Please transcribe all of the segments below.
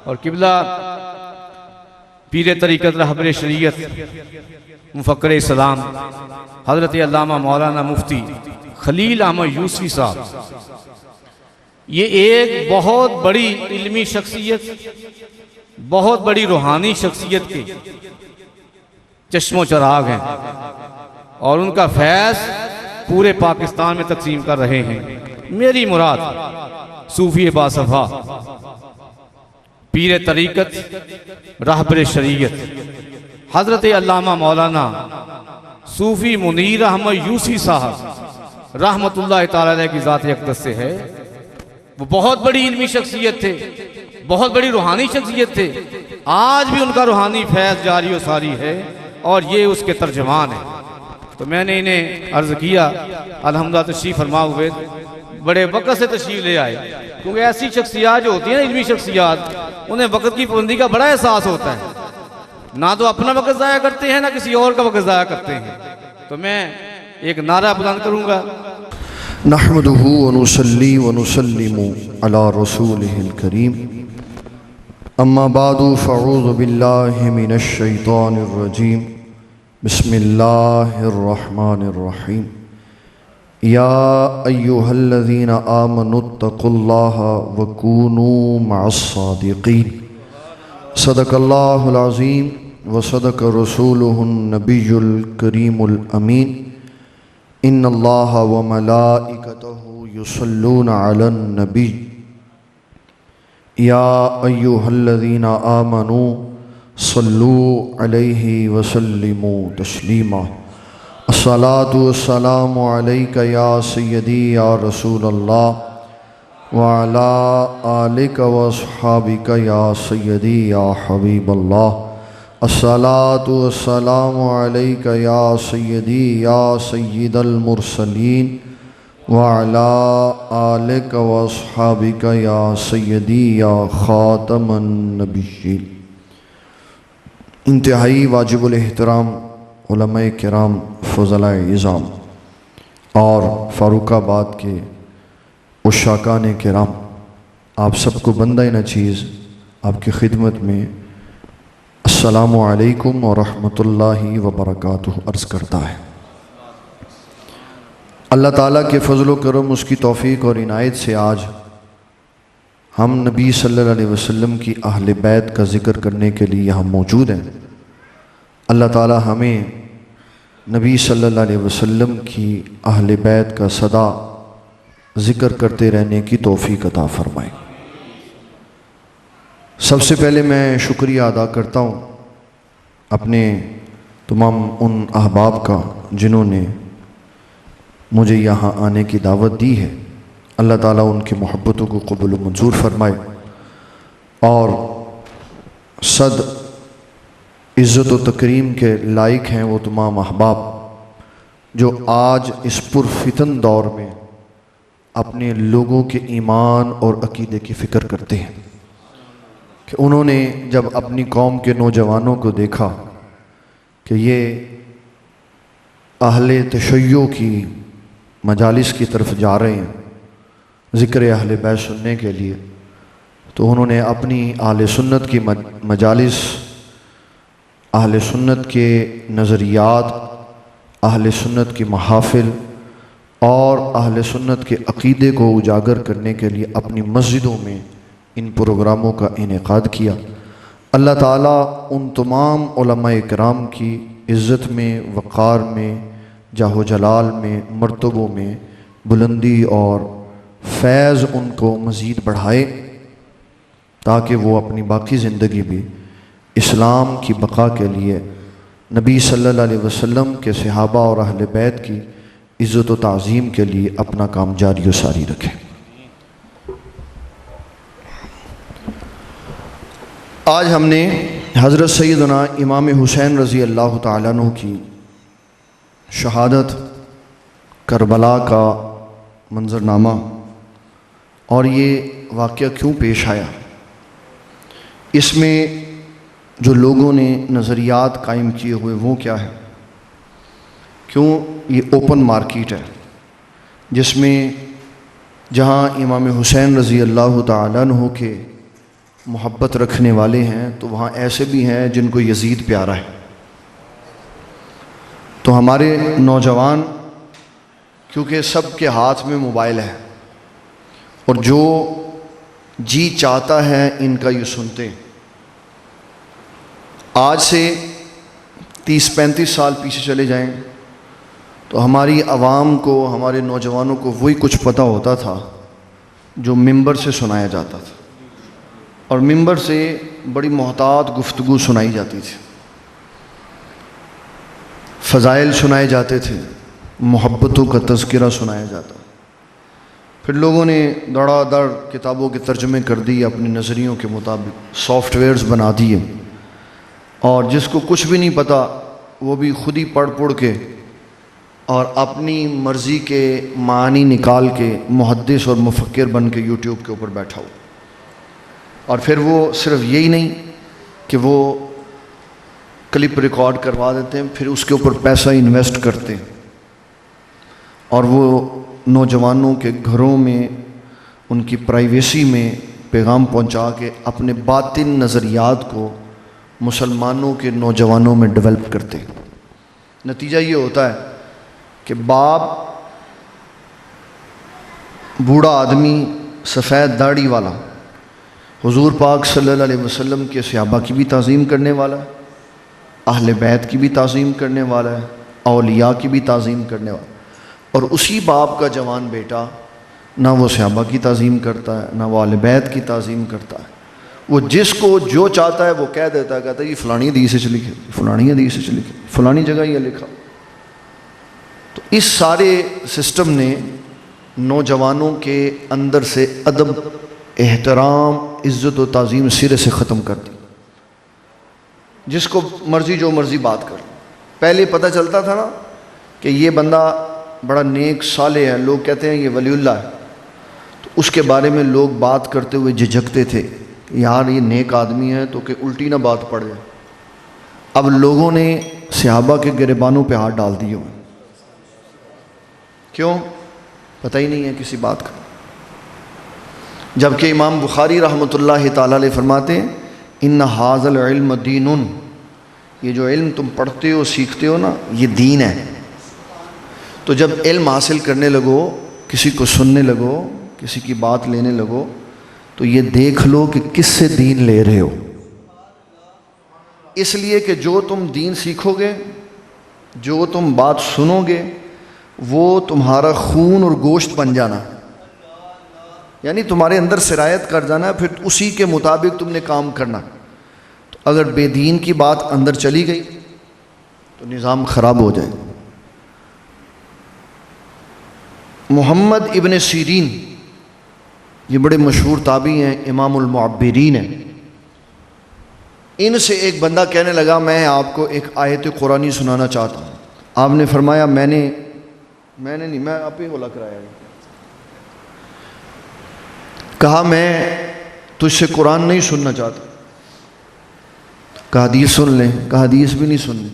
اور قبلہ پیر طریقت رہبر شریعت مفکر اسلام حضرت علامہ مولانا مفتی خلیل احمد یوسفی صاحب، یہ ایک بہت بڑی علمی شخصیت، بہت بڑی روحانی شخصیت کے چشم و چراغ ہیں، اور ان کا فیض پورے پاکستان میں تقسیم کر رہے ہیں۔ میری مراد صوفی باصفا پیر طریقت رہبر شریعت حضرت علامہ مولانا صوفی منیر احمد یوسفی صاحب رحمت اللہ تعالیٰ علیہ کی ذات اقدس سے ہے۔ وہ بہت بڑی علمی شخصیت تھے، بہت بڑی روحانی شخصیت تھے، آج بھی ان کا روحانی فیض جاری و ساری ہے، اور یہ اس کے ترجمان ہیں۔ تو میں نے انہیں عرض کیا، الحمدللہ تشریف فرما ہوئے، بڑے وقت سے تشریف لے آئے، کیونکہ ایسی شخصیات جو ہوتی ہیں علمی شخصیات، انہیں وقت کی پابندی کا بڑا احساس ہوتا ہے، نہ تو اپنا وقت ضائع کرتے ہیں نہ کسی اور کا وقت ضائع کرتے ہیں۔ تو میں ایک نعرہ بلند کروں گا، نحمده ونصلي ونسلم على رسوله الكريم اما بعد فاعوذ بالله من الشيطان الرجيم بسم الله الرحمن الرحيم يا ايها الذين آمنوا اتقوا الله وكونوا مع الصادقين صدق الله العظيم وصدق رسوله النبي الكريم الأمين ان اللہ وملائکتہ یصلون علی النبی یا ایہا الذین آمنوا صلوا علیہ وسلموا تسلیما الصلاة والسلام علیک یا سیدی یا رسول اللہ وعلی آلک واصحابک یا سیدی یا حبیب اللہ الصلاة والسلام علیک یا سیدی یا سید المرسلین وعلی آلک واصحابک یا سیدی یا خاتم النبیین۔ انتہائی واجب الاحترام علماء کرام، فضلاء عظام اور فاروق آباد کے عشاقان کرام، آپ سب کو بندہ نچیز آپ کی خدمت میں السلام علیکم ورحمۃ اللہ وبرکاتہ عرض کرتا ہے۔ اللہ تعالیٰ کے فضل و کرم، اس کی توفیق اور عنایت سے آج ہم نبی صلی اللہ علیہ وسلم کی اہل بیت کا ذکر کرنے کے لیے یہاں موجود ہیں۔ اللہ تعالیٰ ہمیں نبی صلی اللہ علیہ وسلم کی اہل بیت کا سدا ذکر کرتے رہنے کی توفیق عطا فرمائے۔ سب سے پہلے میں شکریہ ادا کرتا ہوں اپنے تمام ان احباب کا جنہوں نے مجھے یہاں آنے کی دعوت دی ہے۔ اللہ تعالیٰ ان کی محبتوں کو قبول و منظور فرمائے، اور صد عزت و تکریم کے لائق ہیں وہ تمام احباب جو آج اس پرفتن دور میں اپنے لوگوں کے ایمان اور عقیدے کی فکر کرتے ہیں، کہ انہوں نے جب اپنی قوم کے نوجوانوں کو دیکھا کہ یہ اہل تشیع کی مجالس کی طرف جا رہے ہیں ذکر اہل بیت سننے کے لیے، تو انہوں نے اپنی اہل سنت کی مجالس، اہل سنت کے نظریات، اہل سنت کی محافل اور اہل سنت کے عقیدے کو اجاگر کرنے کے لیے اپنی مسجدوں میں ان پروگراموں کا انعقاد کیا۔ اللہ تعالیٰ ان تمام علماء کرام کی عزت میں، وقار میں، جاہ و جلال میں، مرتبوں میں بلندی اور فیض ان کو مزید بڑھائے، تاکہ وہ اپنی باقی زندگی بھی اسلام کی بقا کے لیے نبی صلی اللہ علیہ وسلم کے صحابہ اور اہل بیت کی عزت و تعظیم کے لیے اپنا کام جاری و ساری رکھے۔ آج ہم نے حضرت سیدنا امام حسین رضی اللہ تعالیٰ عنہ کی شہادت، کربلا کا منظرنامہ اور یہ واقعہ کیوں پیش آیا، اس میں جو لوگوں نے نظریات قائم کیے ہوئے وہ کیا ہے، کیوں یہ اوپن مارکیٹ ہے جس میں جہاں امام حسین رضی اللہ تعالیٰ عنہ کے محبت رکھنے والے ہیں تو وہاں ایسے بھی ہیں جن کو یزید پیارا ہے. تو ہمارے نوجوان کیونکہ سب کے ہاتھ میں موبائل ہے اور جو جی چاہتا ہے ان کا یہ سنتے ہیں. آج سے 30-35 سال پیچھے چلے جائیں تو ہماری عوام کو، ہمارے نوجوانوں کو وہی کچھ پتہ ہوتا تھا جو ممبر سے سنایا جاتا تھا، اور ممبر سے بڑی محتاط گفتگو سنائی جاتی تھی، فضائل سنائے جاتے تھے، محبتوں کا تذکرہ سنایا جاتا. پھر لوگوں نے دڑا دڑ کتابوں کے ترجمے کر دی، اپنی نظریوں کے مطابق سافٹ ویئرز بنا دیے، اور جس کو کچھ بھی نہیں پتہ وہ بھی خود ہی پڑھ کے اور اپنی مرضی کے معنی نکال کے محدث اور مفکر بن کے یوٹیوب کے اوپر بیٹھا ہو. اور پھر وہ صرف یہی نہیں کہ وہ کلپ ریکارڈ کروا دیتے ہیں، پھر اس کے اوپر پیسہ انویسٹ کرتے ہیں اور وہ نوجوانوں کے گھروں میں ان کی پرائیویسی میں پیغام پہنچا کے اپنے باطن نظریات کو مسلمانوں کے نوجوانوں میں ڈیولپ کرتے. نتیجہ یہ ہوتا ہے کہ باپ بوڑھا آدمی سفید داڑھی والا حضور پاک صلی اللہ علیہ وسلم کے صحابہ کی بھی تعظیم کرنے والا ہے، اہل بیت کی بھی تعظیم کرنے والا ہے، اولیاء کی بھی تعظیم کرنے والا، اور اسی باپ کا جوان بیٹا نہ وہ صحابہ کی تعظیم کرتا ہے نہ وہ اہل بیت کی تعظیم کرتا ہے. وہ جس کو جو چاہتا ہے وہ کہہ دیتا ہے، کہتا ہے یہ فلانی حدیث سے لکھے، فلانی حدیث سے لکھے، فلانی جگہ یہ لکھا. تو اس سارے سسٹم نے نوجوانوں کے اندر سے ادب، احترام، عزت و تعظیم سرے سے ختم کر دی. جس کو مرضی جو مرضی بات کر. پہلے پتہ چلتا تھا نا کہ یہ بندہ بڑا نیک صالح ہے، لوگ کہتے ہیں یہ ولی اللہ ہے، تو اس کے بارے میں لوگ بات کرتے ہوئے جھجکتے تھے، یار یہ نیک آدمی ہے تو کہ الٹی نہ بات پڑ جائے. اب لوگوں نے صحابہ کے گریبانوں پہ ہاتھ ڈال دیے ہوئے. کیوں؟ پتہ ہی نہیں ہے کسی بات کا. جبکہ امام بخاری رحمۃ اللہ تعالی علیہ فرماتے ہیں ان ھذا العلم دین، یہ جو علم تم پڑھتے ہو سیکھتے ہو نا یہ دین ہے. تو جب علم حاصل کرنے لگو، کسی کو سننے لگو، کسی کی بات لینے لگو، تو یہ دیکھ لو کہ کس سے دین لے رہے ہو. اس لیے کہ جو تم دین سیکھو گے، جو تم بات سنو گے، وہ تمہارا خون اور گوشت بن جانا، یعنی تمہارے اندر سرایت کر جانا، پھر اسی کے مطابق تم نے کام کرنا. تو اگر بے دین کی بات اندر چلی گئی تو نظام خراب ہو جائے. محمد ابن سیرین یہ بڑے مشہور تابعی ہیں، امام المعبرین ہیں. ان سے ایک بندہ کہنے لگا میں آپ کو ایک آیت قرآنی سنانا چاہتا ہوں. آپ نے فرمایا میں آپ ہی بولا کرایا. کہا میں تجھ سے قرآن نہیں سننا چاہتا. کہا حدیث سن لیں. کہا حدیث بھی نہیں سننی،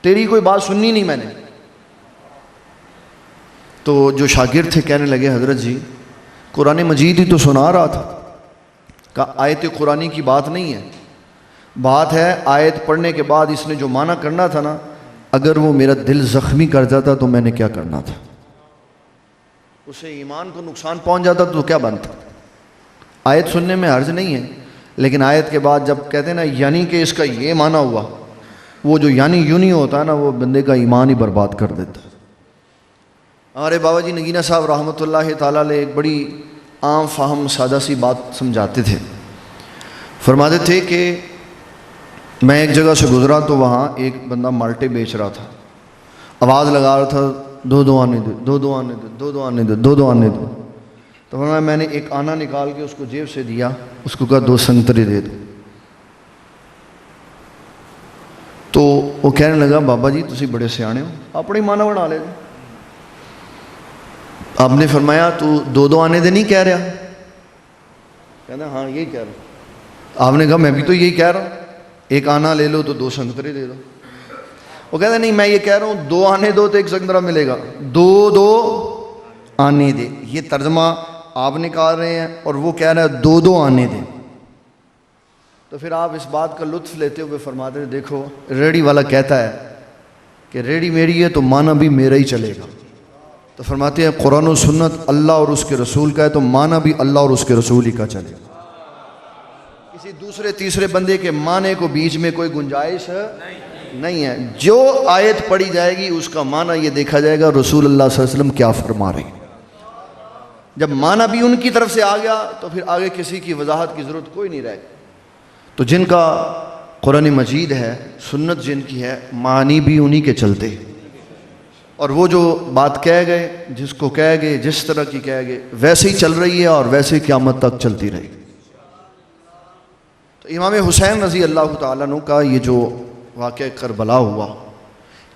تیری کوئی بات سننی نہیں میں نے. تو جو شاگرد تھے کہنے لگے حضرت جی قرآن مجید ہی تو سنا رہا تھا. کہا آیت قرآنی کی بات نہیں ہے، بات ہے آیت پڑھنے کے بعد اس نے جو معنی کرنا تھا نا، اگر وہ میرا دل زخمی کر جاتا تو میں نے کیا کرنا تھا، اسے ایمان کو نقصان پہنچ جاتا تو کیا بنتا. آیت سننے میں حرج نہیں ہے، لیکن آیت کے بعد جب کہتے ہیں نا یعنی کہ اس کا یہ معنی ہوا، وہ جو یعنی یوں نہیں ہوتا ہے نا، وہ بندے کا ایمان ہی برباد کر دیتا ہے. ہمارے بابا جی نگینہ صاحب رحمۃ اللہ تعالیٰ علیہ ایک بڑی عام فہم سادہ سی بات سمجھاتے تھے. فرماتے تھے کہ میں ایک جگہ سے گزرا تو وہاں ایک بندہ مالٹے بیچ رہا تھا، آواز لگا رہا تھا دو آنے دو، دو آنے دو، دو آنے دو، دو آنے دو. تو فرمایا میں نے ایک آنا نکال کے اس کو جیب سے دیا، اس کو کہا 2 سنترے دے دو. تو وہ کہنے لگا بابا جی تسی بڑے سیانے ہو، اپنی مانا بنا لے. آپ نے فرمایا تو 2 آنے دے نہیں کہہ رہا؟ کہنا ہاں یہی کہہ رہا. آپ نے کہا میں بھی تو یہی کہہ رہا ہوں، ایک آنا لے لو تو 2 سنترے دے دو. وہ کہتا نہیں میں یہ کہہ رہا ہوں 2 آنے دو تو 1 سنترا ملے گا، 2 آنے دے. یہ ترجمہ آپ نکال رہے ہیں اور وہ کہہ رہا ہے 2 آنے دے. تو پھر آپ اس بات کا لطف لیتے ہوئے فرماتے ہیں دیکھو ریڑھی والا کہتا ہے کہ ریڑھی میری ہے تو معنی بھی میرا ہی چلے گا، تو فرماتے ہیں قرآن و سنت اللہ اور اس کے رسول کا ہے تو معنی بھی اللہ اور اس کے رسول ہی کا چلے گا، کسی دوسرے تیسرے بندے کے معنی کو بیچ میں کوئی گنجائش نہیں ہے۔ جو آیت پڑھی جائے گی اس کا معنی یہ دیکھا جائے گا رسول اللہ صلی اللہ علیہ وسلم کیا فرما رہے ہیں۔ جب معنی بھی ان کی طرف سے آ گیا تو پھر آگے کسی کی وضاحت کی ضرورت کوئی نہیں رہے گی۔ تو جن کا قرآن مجید ہے، سنت جن کی ہے، معنی بھی انہی کے چلتے، اور وہ جو بات کہہ گئے، جس کو کہہ گئے، جس طرح کی کہہ گئے ویسے ہی چل رہی ہے اور ویسے ہی قیامت تک چلتی رہے گی۔ تو امام حسین رضی اللہ تعالیٰ عنہ کا یہ جو واقعہ کربلا ہوا،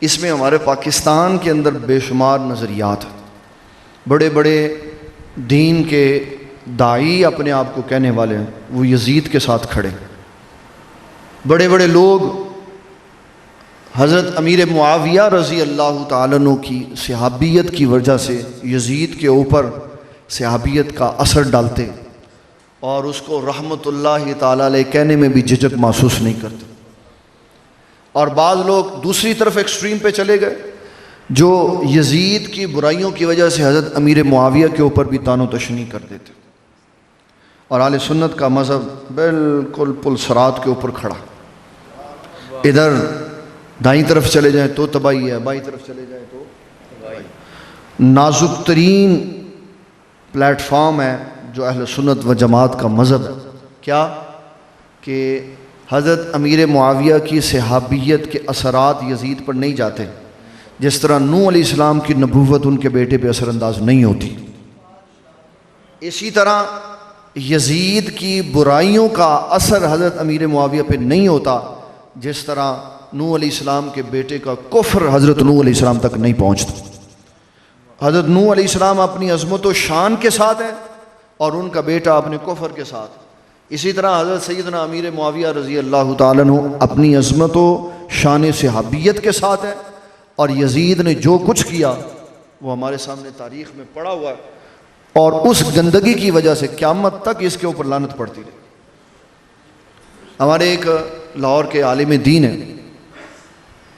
اس میں ہمارے پاکستان کے اندر بے شمار نظریات ہیں۔ بڑے بڑے دین کے داعی اپنے آپ کو کہنے والے ہیں، وہ یزید کے ساتھ کھڑے۔ بڑے بڑے لوگ حضرت امیر معاویہ رضی اللہ تعالیٰ عنہ کی صحابیت کی وجہ سے یزید کے اوپر صحابیت کا اثر ڈالتے اور اس کو رحمت اللہ تعالیٰ علیہ کہنے میں بھی جھجک محسوس نہیں کرتے، اور بعض لوگ دوسری طرف ایکسٹریم پہ چلے گئے جو یزید کی برائیوں کی وجہ سے حضرت امیر معاویہ کے اوپر بھی تان و تشنیع کر دیتے، اور اہل سنت کا مذہب بالکل پل صراط کے اوپر کھڑا، ادھر دائیں طرف چلے جائیں تو تباہی ہے، بائیں طرف چلے جائیں تو تباہی۔ نازک ترین پلیٹ فارم ہے جو اہل سنت و جماعت کا مذہب ہے، کیا کہ حضرت امیر معاویہ کی صحابیت کے اثرات یزید پر نہیں جاتے، جس طرح نوح علیہ السلام کی نبوت ان کے بیٹے پہ اثر انداز نہیں ہوتی، اسی طرح یزید کی برائیوں کا اثر حضرت امیر معاویہ پہ نہیں ہوتا، جس طرح نوح علیہ السلام کے بیٹے کا کفر حضرت نوح علیہ السلام تک نہیں پہنچتا۔ حضرت نوح علیہ السلام اپنی عظمت و شان کے ساتھ ہیں اور ان کا بیٹا اپنے کفر کے ساتھ، اسی طرح حضرت سیدنا امیر معاویہ رضی اللہ تعالیٰ عنہ اپنی عظمت و شان صحابیت کے ساتھ ہے، اور یزید نے جو کچھ کیا وہ ہمارے سامنے تاریخ میں پڑا ہوا ہے، اور اس گندگی کی وجہ سے قیامت تک اس کے اوپر لعنت پڑتی رہی۔ ہمارے ایک لاہور کے عالم دین ہیں،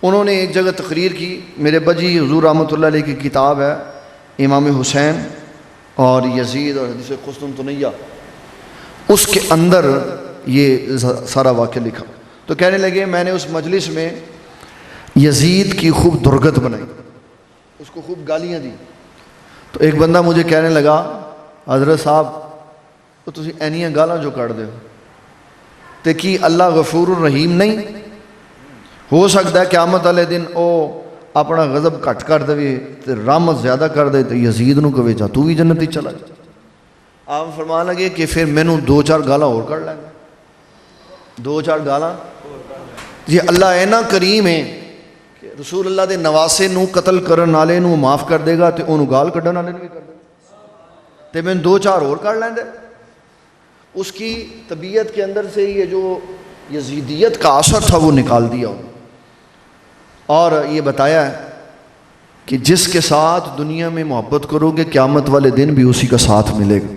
انہوں نے ایک جگہ تقریر کی، میرے بجی حضور رحمۃ اللہ علیہ کی کتاب ہے امام حسین اور یزید اور حدیث قسطنطنیہ، اس کے اندر یہ سارا واقعہ لکھا۔ تو کہنے لگے میں نے اس مجلس میں یزید کی خوب درگت بنائی، اس کو خوب گالیاں دی، تو ایک بندہ مجھے کہنے لگا حضرت صاحب تو تسی اینیاں گالاں جو کر دے ہو تے کی اللہ غفور الرحیم نہیں؟ ہو سکتا ہے قیامت والے دن او اپنا غضب گھٹ کر دے تے رحمت زیادہ کر دے تے یزید نو کہے جا تو بھی جنت ہی چلا جا۔ آپ فرمان لگے کہ پھر مینوں دو چار گالاں اور کر لیں، دو چار گالاں جی اللہ اینا کریم ہے کہ رسول اللہ دے نواسے نو قتل کرن والے نو معاف کر دے گا تے اونوں گال کڈن والے نو بھی کر دے گا، تے میں دو چار اور کر لیں دے۔ اس کی طبیعت کے اندر سے یہ جو یزیدیت کا اثر تھا وہ نکال دیا، اور یہ بتایا ہے کہ جس کے ساتھ دنیا میں محبت کرو گے قیامت والے دن بھی اسی کا ساتھ ملے گا۔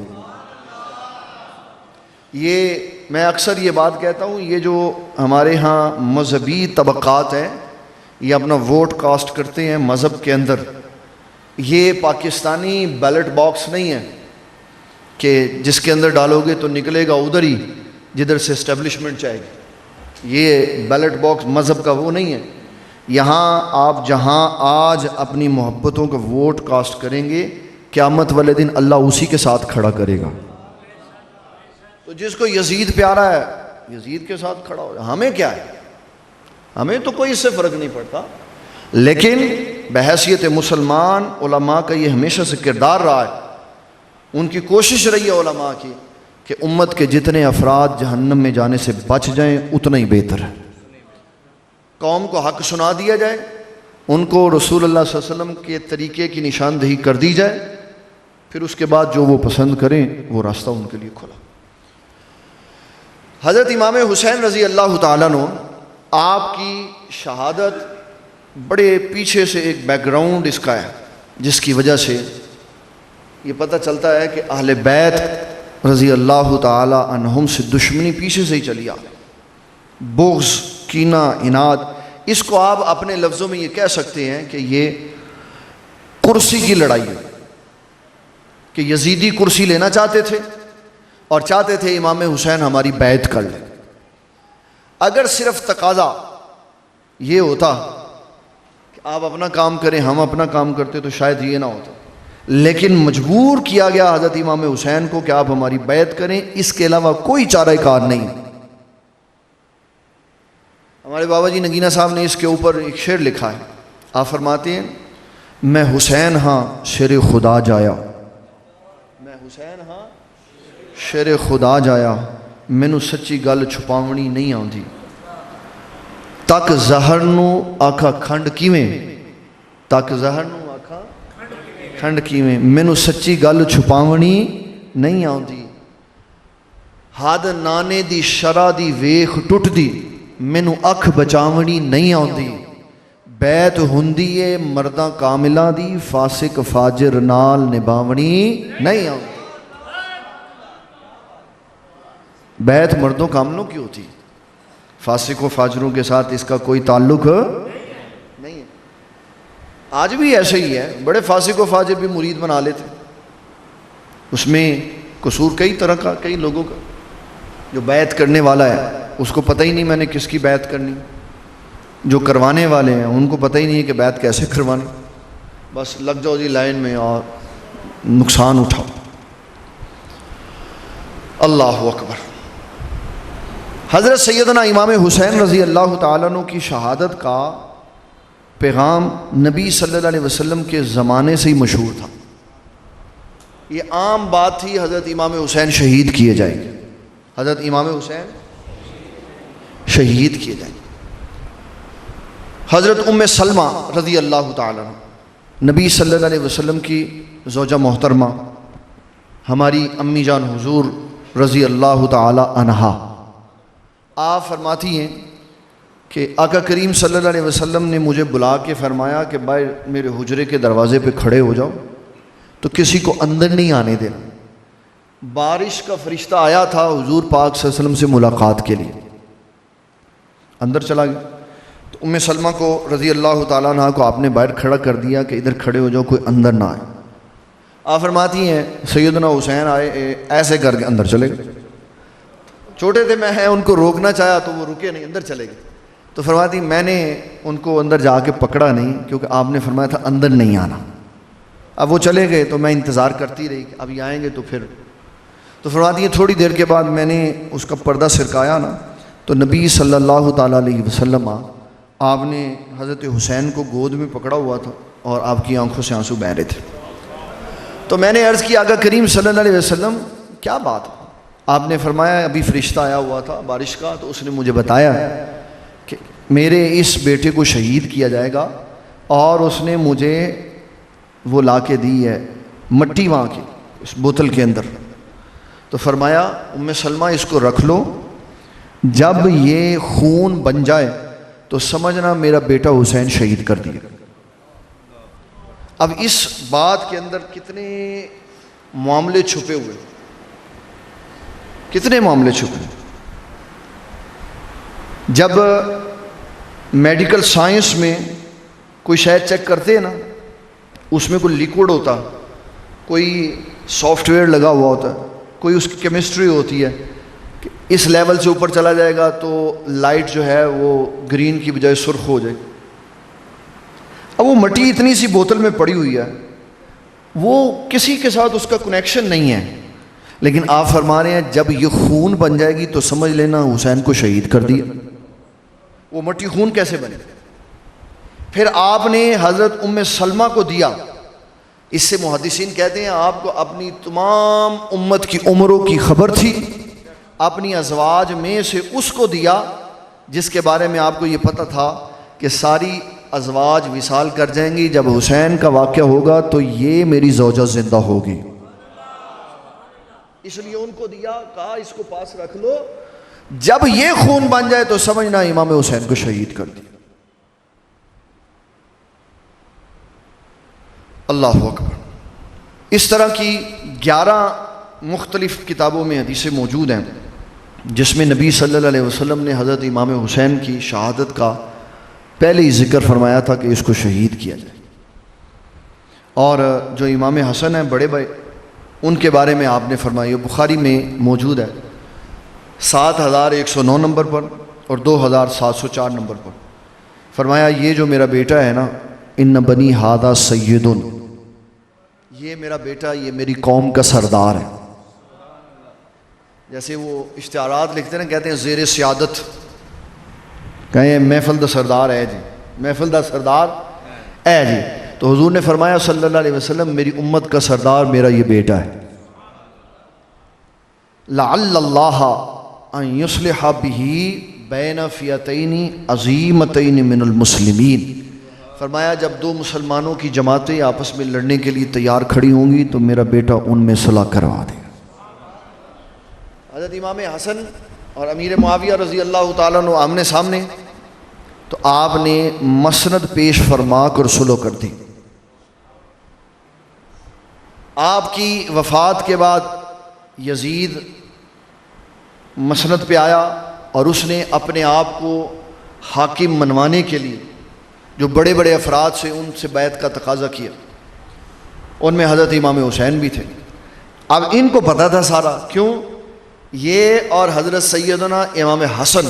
یہ میں اکثر یہ بات کہتا ہوں، یہ جو ہمارے ہاں مذہبی طبقات ہیں یہ اپنا ووٹ کاسٹ کرتے ہیں مذہب کے اندر، یہ پاکستانی بیلٹ باکس نہیں ہے کہ جس کے اندر ڈالو گے تو نکلے گا ادھر ہی جدھر سے اسٹیبلشمنٹ چاہے گی۔ یہ بیلٹ باکس مذہب کا وہ نہیں ہے، یہاں آپ جہاں آج اپنی محبتوں کا ووٹ کاسٹ کریں گے قیامت والے دن اللہ اسی کے ساتھ کھڑا کرے گا۔ تو جس کو یزید پیارا ہے یزید کے ساتھ کھڑا ہو جائے، ہمیں کیا ہے، ہمیں تو کوئی اس سے فرق نہیں پڑتا، لیکن بحیثیت مسلمان علماء کا یہ ہمیشہ سے کردار رہا ہے، ان کی کوشش رہی ہے علماء کی کہ امت کے جتنے افراد جہنم میں جانے سے بچ جائیں اتنا ہی بہتر ہے، قوم کو حق سنا دیا جائے، ان کو رسول اللہ صلی اللہ علیہ وسلم کے طریقے کی نشاندہی کر دی جائے، پھر اس کے بعد جو وہ پسند کریں وہ راستہ ان کے لیے کھلا۔ حضرت امام حسین رضی اللہ تعالیٰ عنہ آپ کی شہادت بڑے پیچھے سے ایک بیک گراؤنڈ اس کا ہے، جس کی وجہ سے یہ پتہ چلتا ہے کہ اہل بیت رضی اللہ تعالیٰ عنہم سے دشمنی پیچھے سے ہی چلی آ، بغض، کینہ، عناد، اس کو آپ اپنے لفظوں میں یہ کہہ سکتے ہیں کہ یہ کرسی کی لڑائی ہے، کہ یزیدی کرسی لینا چاہتے تھے اور چاہتے تھے امام حسین ہماری بیعت کر لیں۔ اگر صرف تقاضا یہ ہوتا کہ آپ اپنا کام کریں ہم اپنا کام کرتے تو شاید یہ نہ ہوتا، لیکن مجبور کیا گیا حضرت امام حسین کو کہ آپ ہماری بیعت کریں، اس کے علاوہ کوئی چارہ کار نہیں۔ ہمارے بابا جی نگینہ صاحب نے اس کے اوپر ایک شعر لکھا ہے، آپ فرماتے ہیں میں حسین ہاں شیر خدا جایا، میں حسین ہاں شیر خدا جایا، مینوں سچی گل چھپاونی نہیں آندی، تک زہر نو آکھا کھنڈ کیویں، تک زہر نو آکھا کھنڈ کیویں، مینوں سچی گل چھپاونی نہیں آندی، حد نانے دی شرع دی ویخ ٹوٹ دی، مینوں اکھ بچاونی نہیں آندی، بیعت ہوندی ہے مرداں کاملاں دی، فاسق فاجر نال نباونی نہیں آندی۔ بیعت مردوں کاملوں کی ہوتی، فاسق و فاجروں کے ساتھ اس کا کوئی تعلق نہیں ہے۔ آج بھی ایسے ہی ہے، بڑے فاسق و فاجر بھی مرید بنا لیتے، اس میں قصور کئی طرح کا، کئی لوگوں کا۔ جو بیعت کرنے والا ہے اس کو پتہ ہی نہیں میں نے کس کی بیعت کرنی، جو کروانے والے ہیں ان کو پتہ ہی نہیں ہے کہ بیعت کیسے کروانی، بس لگ جاؤ جی لائن میں اور نقصان اٹھاؤ۔ اللہ اکبر۔ حضرت سیدنا امام حسین رضی اللہ تعالیٰ عنہ کی شہادت کا پیغام نبی صلی اللہ علیہ وسلم کے زمانے سے ہی مشہور تھا، یہ عام بات تھی حضرت امام حسین شہید کیے جائیں گے، حضرت امام حسین شہید کیے جائیں گے۔ حضرت ام سلمہ رضی اللہ تعالیٰ عنہ نبی صلی اللہ علیہ وسلم کی زوجہ محترمہ، ہماری امی جان حضور رضی اللہ تعالیٰ عنہا، آپ فرماتی ہیں کہ آقا کریم صلی اللہ علیہ وسلم نے مجھے بلا کے فرمایا کہ بھائی میرے حجرے کے دروازے پہ کھڑے ہو جاؤ، تو کسی کو اندر نہیں آنے دینا۔ بارش کا فرشتہ آیا تھا حضور پاک صلی اللہ علیہ وسلم سے ملاقات کے لیے، اندر چلا گیا، تو ام سلمہ کو رضی اللہ تعالیٰ عنہ کو آپ نے باہر کھڑا کر دیا کہ ادھر کھڑے ہو جاؤ، کوئی اندر نہ آئے۔ آپ فرماتی ہیں سیدنا حسین آئے، ایسے کر کے اندر چلے گئے، چھوٹے تھے میں ان کو روکنا چاہا تو وہ رکے نہیں، اندر چلے گئے۔ تو فرماتی میں نے ان کو اندر جا کے پکڑا نہیں، کیونکہ آپ نے فرمایا تھا اندر نہیں آنا۔ اب وہ چلے گئے تو میں انتظار کرتی رہی کہ ابھی آئیں گے تو پھر، تو فرماتی ہیں تھوڑی دیر کے بعد میں نے اس کا پردہ سرکایا نا، تو نبی صلی اللہ تعالیٰ علیہ وسلم آپ نے حضرت حسین کو گود میں پکڑا ہوا تھا اور آپ کی آنکھوں سے آنسو بہہ رہے تھے۔ تو میں نے عرض کی آقا کریم صلی اللہ علیہ وسلم کیا بات ہے؟ آپ نے فرمایا ابھی فرشتہ آیا ہوا تھا بارش کا، تو اس نے مجھے بتایا کہ میرے اس بیٹے کو شہید کیا جائے گا، اور اس نے مجھے وہ لا کے دی ہے مٹی وہاں کی اس بوتل کے اندر، تو فرمایا ام سلمہ اس کو رکھ لو، جب یہ خون بن جائے تو سمجھنا میرا بیٹا حسین شہید کر دیا۔ اب اس بات کے اندر کتنے معاملے چھپے ہوئے، کتنے معاملے چھپے۔ جب میڈیکل سائنس میں کوئی شاید چیک کرتے ہیں نا، اس میں کوئی لیکوڈ ہوتا، کوئی سافٹ ویئر لگا ہوا ہوتا ہے، کوئی اس کی کیمسٹری ہوتی ہے کہ اس لیول سے اوپر چلا جائے گا تو لائٹ جو ہے وہ گرین کی بجائے سرخ ہو جائے۔ اب وہ مٹی اتنی سی بوتل میں پڑی ہوئی ہے، وہ کسی کے ساتھ اس کا کنیکشن نہیں ہے، لیکن آپ فرما رہے ہیں جب یہ خون بن جائے گی تو سمجھ لینا حسین کو شہید کر دیا۔ وہ مٹی خون کیسے بنے؟ پھر آپ نے حضرت ام سلمہ کو دیا۔ اس سے محدثین کہتے ہیں آپ کو اپنی تمام امت کی عمروں کی خبر تھی، اپنی ازواج میں سے اس کو دیا جس کے بارے میں آپ کو یہ پتہ تھا کہ ساری ازواج وصال کر جائیں گی، جب حسین کا واقعہ ہوگا تو یہ میری زوجہ زندہ ہوگی، اس لیے ان کو دیا، کہا اس کو پاس رکھ لو، جب یہ خون بن جائے تو سمجھنا امام حسین کو شہید کر دیا۔ اللہ اکبر۔ اس طرح کی 11 مختلف کتابوں میں حدیثیں موجود ہیں جس میں نبی صلی اللہ علیہ وسلم نے حضرت امام حسین کی شہادت کا پہلے ہی ذکر فرمایا تھا کہ اس کو شہید کیا جائے. اور جو امام حسن ہیں بڑے بھائی، ان کے بارے میں آپ نے فرمایا، بخاری میں موجود ہے 7109 نمبر پر اور 2704 نمبر پر. فرمایا یہ جو میرا بیٹا ہے نا، ان بنی ہادہ سیدن، یہ میرا بیٹا یہ میری قوم کا سردار ہے. جیسے وہ اشتہارات لکھتے ہیں نا، کہتے ہیں زیر سیادت، کہیں محفل دا سردار ہے جی، محفل دا سردار ہے جی. تو حضور نے فرمایا صلی اللہ علیہ وسلم میری امت کا سردار میرا یہ بیٹا ہے. لعل اللہ ان یصلح بہ بین فئتین عظیمتین من المسلمین. فرمایا جب دو مسلمانوں کی جماعتیں آپس میں لڑنے کے لیے تیار کھڑی ہوں گی تو میرا بیٹا ان میں صلح کروا دے گا. حضرت امام حسن اور امیر معاویہ رضی اللہ تعالیٰ عنہ آمنے سامنے، تو آپ نے مسند پیش فرما کر صلح کر دی. آپ کی وفات کے بعد یزید مسند پہ آیا اور اس نے اپنے آپ کو حاکم منوانے کے لیے جو بڑے بڑے افراد سے ان سے بیعت کا تقاضا کیا. ان میں حضرت امام حسین بھی تھے. اب ان کو پتہ تھا سارا، کیوں؟ یہ اور حضرت سیدنا امام حسن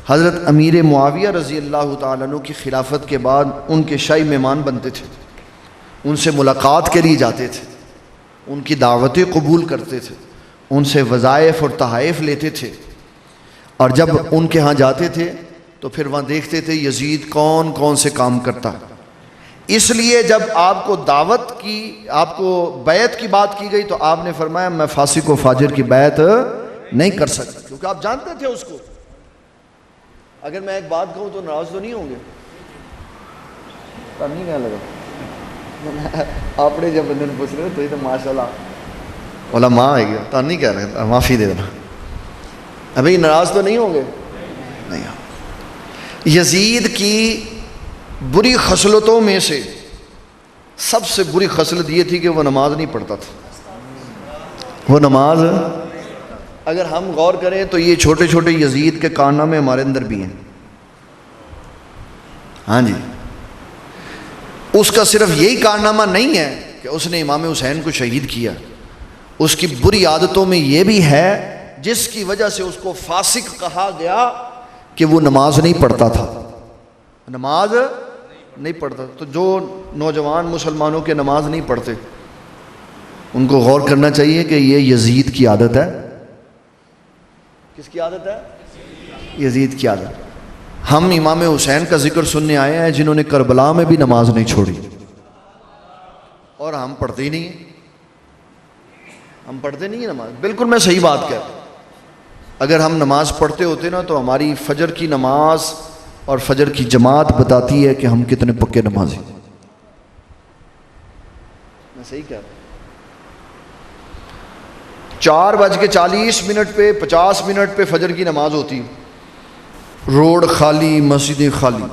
حضرت امیر معاویہ رضی اللہ تعالیٰ عنہ کی خلافت کے بعد ان کے شاہی مہمان بنتے تھے، ان سے ملاقات کے لیے جاتے تھے، ان کی دعوتیں قبول کرتے تھے، ان سے وظائف اور تحائف لیتے تھے. اور جب ان کے ہاں جاتے تھے تو پھر وہاں دیکھتے تھے یزید کون کون سے کام کرتا. اس لیے جب آپ کو دعوت کی، آپ کو بیعت کی بات کی گئی تو آپ نے فرمایا میں فاسق و فاجر کی بیعت نہیں کر سکتا، کیونکہ آپ جانتے تھے اس کو. اگر میں ایک بات کہوں تو ناراض تو نہیں ہوں گے؟ نہیں کہنے لگا آپ نے جب بندے پوچھ رہے تو یہ تو ماشاء اللہ علماء ہے گیا تو نہیں کہہ رہے، معافی دے دینا. ابھی ناراض تو نہیں ہوں گے؟ نہیں. یزید کی بری خصلتوں میں سے سب سے بری خصلت یہ تھی کہ وہ نماز نہیں پڑھتا تھا. وہ نماز، اگر ہم غور کریں تو یہ چھوٹے چھوٹے یزید کے کارنامے ہمارے اندر بھی ہیں. ہاں جی، اس کا صرف یہی کارنامہ نہیں ہے کہ اس نے امام حسین کو شہید کیا، اس کی بری عادتوں میں یہ بھی ہے جس کی وجہ سے اس کو فاسق کہا گیا کہ وہ نماز نہیں پڑھتا تھا. نماز نہیں پڑھتا. تو جو نوجوان مسلمانوں کے نماز نہیں پڑھتے ان کو غور کرنا چاہیے کہ یہ یزید کی عادت ہے. کس کی عادت ہے؟ یزید کی عادت. ہم امام حسین کا ذکر سننے آئے ہیں جنہوں نے کربلا میں بھی نماز نہیں چھوڑی، اور ہم پڑھتے ہی نہیں ہیں. ہم پڑھتے نہیں ہیں نماز. بالکل میں صحیح بات کہتا ہوں. اگر ہم نماز پڑھتے ہوتے نا تو ہماری فجر کی نماز اور فجر کی جماعت بتاتی ہے کہ ہم کتنے پکے نمازی. میں صحیح کہتا ہوں. 4:40 پہ 50 منٹ پہ فجر کی نماز ہوتی، روڈ خالی، مسجدیں خالی.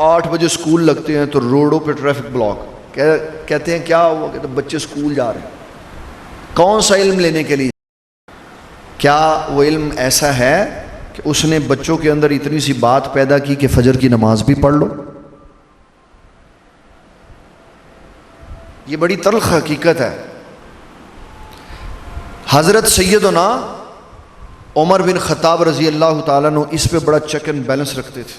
8 بجے سکول لگتے ہیں تو روڈوں پہ ٹریفک بلاک. کہتے ہیں کیا ہوا؟ کہتے ہیں بچے سکول جا رہے ہیں. کون سا علم لینے کے لیے؟ کیا وہ علم ایسا ہے کہ اس نے بچوں کے اندر اتنی سی بات پیدا کی کہ فجر کی نماز بھی پڑھ لو؟ یہ بڑی تلخ حقیقت ہے. حضرت سیدنا عمر بن خطاب رضی اللہ تعالیٰ عنہ اس پہ بڑا چیک اینڈ بیلنس رکھتے تھے.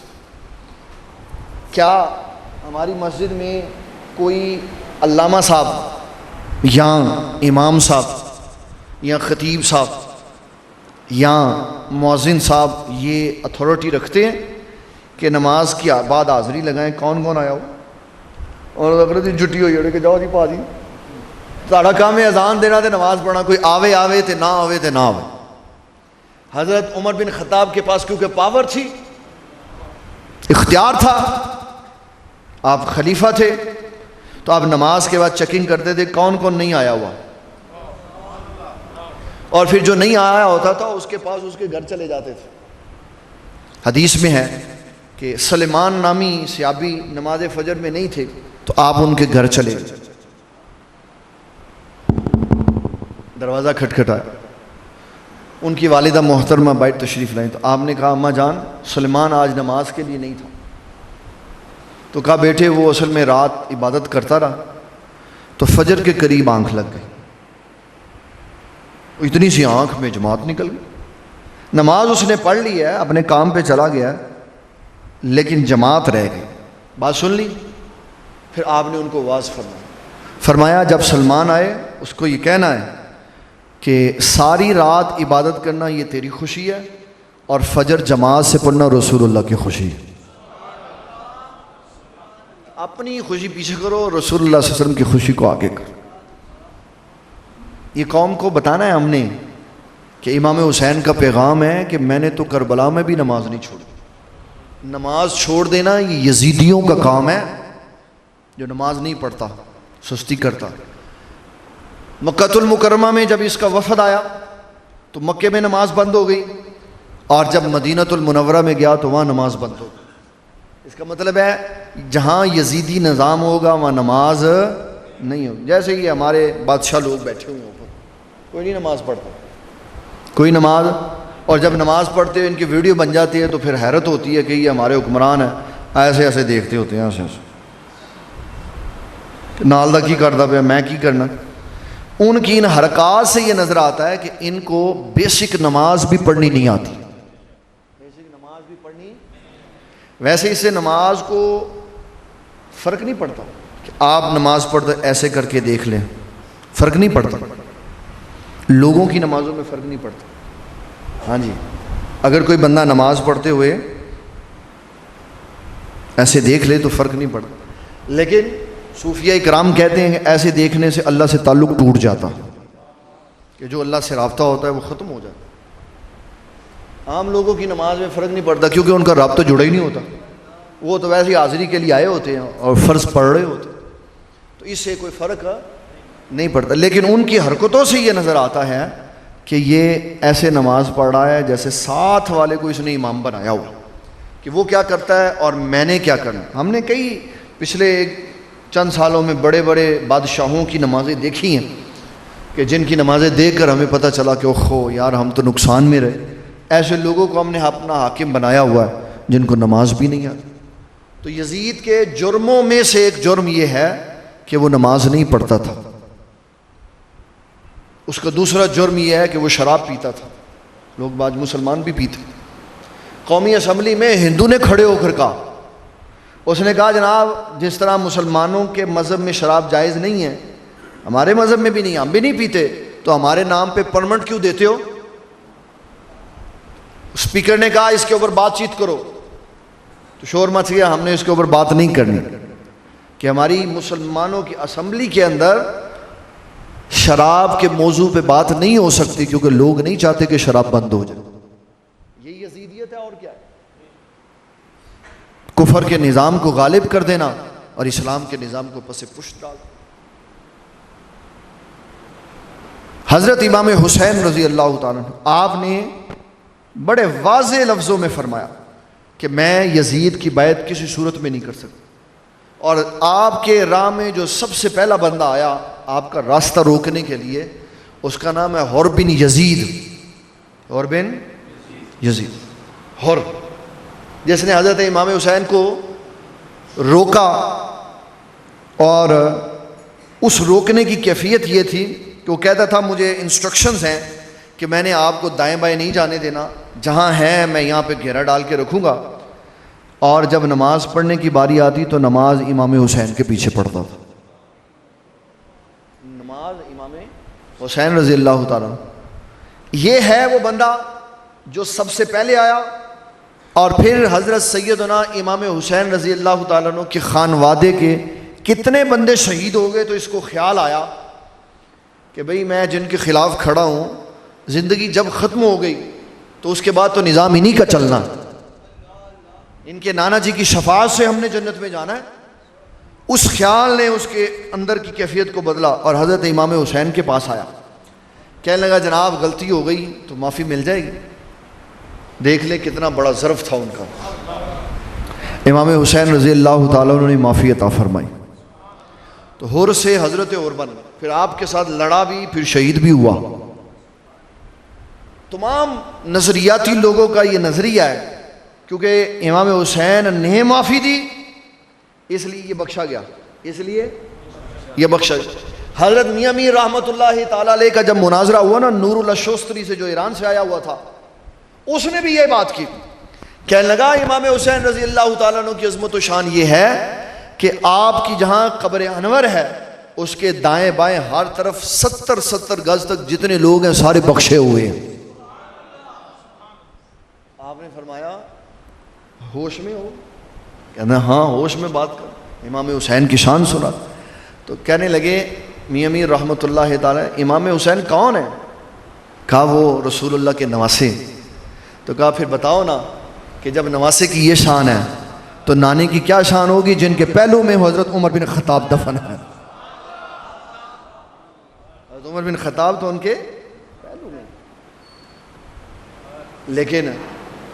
کیا ہماری مسجد میں کوئی علامہ صاحب یا امام صاحب یا خطیب صاحب یا مؤذن صاحب یہ اتھارٹی رکھتے ہیں کہ نماز کی بعد حاضری لگائیں کون کون آیا ہو؟ اور اگر جی جٹی ہوئی کہ جاؤ جی پا جی تہاڈا کام ہے اذان دینا تے نماز پڑھنا، کوئی آوے آوے تے نہ آوے تے نہ آوے. حضرت عمر بن خطاب کے پاس کیونکہ پاور تھی، اختیار تھا، آپ خلیفہ تھے، تو آپ نماز کے بعد چیکنگ کرتے تھے کون کون نہیں آیا ہوا، اور پھر جو نہیں آیا ہوتا تھا اس کے پاس اس کے گھر چلے جاتے تھے. حدیث میں ہے کہ سلیمان نامی صحابی نماز فجر میں نہیں تھے تو آپ ان کے گھر چلے گئے. دروازہ کھٹکھٹایا. ان کی والدہ محترمہ بیٹھ تشریف لائیں تو آپ نے کہا اماں جان سلیمان آج نماز کے لیے نہیں تھا. تو کہا بیٹے وہ اصل میں رات عبادت کرتا رہا تو فجر کے قریب آنکھ لگ گئی, اتنی سی آنکھ میں جماعت نکل گئی. نماز اس نے پڑھ لی ہے, اپنے کام پہ چلا گیا لیکن جماعت رہ گئی. بات سن لی. پھر آپ نے ان کو واعظ فرمایا جب سلمان آئے اس کو یہ کہنا ہے کہ ساری رات عبادت کرنا یہ تیری خوشی ہے اور فجر جماعت سے پڑھنا رسول اللہ کی خوشی ہے. اپنی خوشی پیچھے کرو, رسول اللہ صلی اللہ علیہ وسلم کی خوشی کو آگے کرو. یہ قوم کو بتانا ہے ہم نے کہ امام حسین کا پیغام ہے کہ میں نے تو کربلا میں بھی نماز نہیں چھوڑی. نماز چھوڑ دینا یہ یزیدیوں کا کام ہے جو نماز نہیں پڑھتا, سستی کرتا. مکہ المکرمہ میں جب اس کا وفد آیا تو مکے میں نماز بند ہو گئی, اور جب مدینہ المنورہ میں گیا تو وہاں نماز بند ہو گئی. اس کا مطلب ہے جہاں یزیدی نظام ہوگا وہاں نماز نہیں ہوگی. جیسے کہ ہمارے بادشاہ لوگ بیٹھے ہوئے اوپر, کوئی نہیں نماز پڑھتا, کوئی نماز. اور جب نماز پڑھتے ہوئے ان کی ویڈیو بن جاتی ہے تو پھر حیرت ہوتی ہے کہ یہ ہمارے حکمران ہیں, ایسے ایسے دیکھتے ہوتے ہیں, ایسے ایسے نال دا کی کرتا پیا میں کی کرنا. ان کی ان حرکات سے یہ نظر آتا ہے کہ ان کو بیسک نماز بھی پڑھنی نہیں آتی. بیسک نماز بھی پڑھنی, ویسے اس سے نماز کو فرق نہیں پڑتا کہ آپ نماز پڑھتے ایسے کر کے دیکھ لیں, فرق نہیں پڑتا. لوگوں کی نمازوں میں فرق نہیں پڑتا. ہاں جی, اگر کوئی بندہ نماز پڑھتے ہوئے ایسے دیکھ لے تو فرق نہیں پڑتا. لیکن صوفیہ اکرام کہتے ہیں کہ ایسے دیکھنے سے اللہ سے تعلق ٹوٹ جاتا, کہ جو اللہ سے رابطہ ہوتا ہے وہ ختم ہو جاتا. عام لوگوں کی نماز میں فرق نہیں پڑتا کیونکہ ان کا رابطہ جڑا ہی نہیں ہوتا. وہ تو ویسے ہی حاضری کے لیے آئے ہوتے ہیں اور فرض پڑھ رہے ہوتے ہیں, تو اس سے کوئی فرق نہیں پڑتا. لیکن ان کی حرکتوں سے یہ نظر آتا ہے کہ یہ ایسے نماز پڑھ رہا ہے جیسے ساتھ والے کو اس نے امام بنایا ہوا, کہ وہ کیا کرتا ہے اور میں نے کیا کرنا. ہم نے کئی پچھلے چند سالوں میں بڑے بڑے بادشاہوں کی نمازیں دیکھی ہیں کہ جن کی نمازیں دیکھ کر ہمیں پتہ چلا کہ اوہو یار ہم تو نقصان میں رہے. ایسے لوگوں کو ہم نے اپنا حاکم بنایا ہوا ہے جن کو نماز بھی نہیں آتی. تو یزید کے جرموں میں سے ایک جرم یہ ہے کہ وہ نماز نہیں پڑھتا تھا. اس کا دوسرا جرم یہ ہے کہ وہ شراب پیتا تھا. لوگ آج مسلمان بھی پیتے. قومی اسمبلی میں ہندو نے کھڑے ہو کر کہا, اس نے کہا جناب جس طرح مسلمانوں کے مذہب میں شراب جائز نہیں ہے ہمارے مذہب میں بھی نہیں, ہم بھی نہیں پیتے, تو ہمارے نام پہ پرمٹ کیوں دیتے ہو. اسپیکر نے کہا اس کے اوپر بات چیت کرو, تو شور مچ گیا. ہم نے اس کے اوپر بات نہیں کرنی کہ ہماری مسلمانوں کی اسمبلی کے اندر شراب کے موضوع پہ بات نہیں ہو سکتی کیونکہ لوگ نہیں چاہتے کہ شراب بند ہو جائے. یہ یزیدیت ہے اور کیا ہے. کفر کے نظام کو غالب کر دینا اور اسلام کے نظام کو پس پشت ڈال. حضرت امام حسین رضی اللہ تعالیٰ عنہ آپ نے بڑے واضح لفظوں میں فرمایا کہ میں یزید کی بیعت کسی صورت میں نہیں کر سکتا. اور آپ کے راہ میں جو سب سے پہلا بندہ آیا آپ کا راستہ روکنے کے لیے اس کا نام ہے حر بن یزید. حر بن یزید, حر, جس نے حضرت امام حسین کو روکا. اور اس روکنے کی کیفیت یہ تھی کہ وہ کہتا تھا مجھے انسٹرکشنز ہیں کہ میں نے آپ کو دائیں بائیں نہیں جانے دینا, جہاں ہے میں یہاں پہ گھیرا ڈال کے رکھوں گا. اور جب نماز پڑھنے کی باری آتی تو نماز امام حسین کے پیچھے پڑھتا تھا. نماز امام حسین رضی اللہ تعالیٰ. یہ ہے وہ بندہ جو سب سے پہلے آیا. اور پھر حضرت سیدنا امام حسین رضی اللہ تعالیٰ عنہ کے خانوادے کے کتنے بندے شہید ہو گئے, تو اس کو خیال آیا کہ بھئی میں جن کے خلاف کھڑا ہوں زندگی جب ختم ہو گئی تو اس کے بعد تو نظام انہی کا چلنا, ان کے نانا جی کی شفاعت سے ہم نے جنت میں جانا ہے. اس خیال نے اس کے اندر کی کیفیت کو بدلا اور حضرت امام حسین کے پاس آیا. کہنے لگا جناب غلطی ہو گئی تو معافی مل جائے گی. دیکھ لے کتنا بڑا ظرف تھا ان کا. امام حسین رضی اللہ تعالیٰ عنہ نے معافی عطا فرمائی. تو حر سے حضرت حر بن, پھر آپ کے ساتھ لڑا بھی, پھر شہید بھی ہوا. تمام نظریاتی لوگوں کا یہ نظریہ ہے کیونکہ امام حسین نے معافی دی اس لیے یہ بخشا گیا، اس لیے یہ بخشا گیا۔ حضرت میاں میر رحمۃ اللہ تعالیٰ علیہ کا جب مناظرہ ہوا نا نور اللہ شوستری سے جو ایران سے آیا ہوا تھا، اس نے بھی یہ بات کی، کہنے لگا امام حسین رضی اللہ تعالیٰ عنہ کی عظمت و شان یہ ہے کہ آپ کی جہاں قبر انور ہے اس کے دائیں بائیں ہر طرف 70 گز تک جتنے لوگ ہیں سارے بخشے ہوئے ہیں۔ آپ نے فرمایا ہوش میں ہو؟ کہنا ہاں ہوش میں بات کر، امام حسین کی شان سنا۔ تو کہنے لگے میاں میر رحمۃ اللہ تعالی امام حسین کون ہے؟ کہا وہ رسول اللہ کے نواسے۔ تو کہا پھر بتاؤ نا کہ جب نواسے کی یہ شان ہے تو نانے کی کیا شان ہوگی جن کے پہلو میں حضرت عمر بن خطاب دفن ہے؟ حضرت عمر بن خطاب تو ان کے پہلو میں، لیکن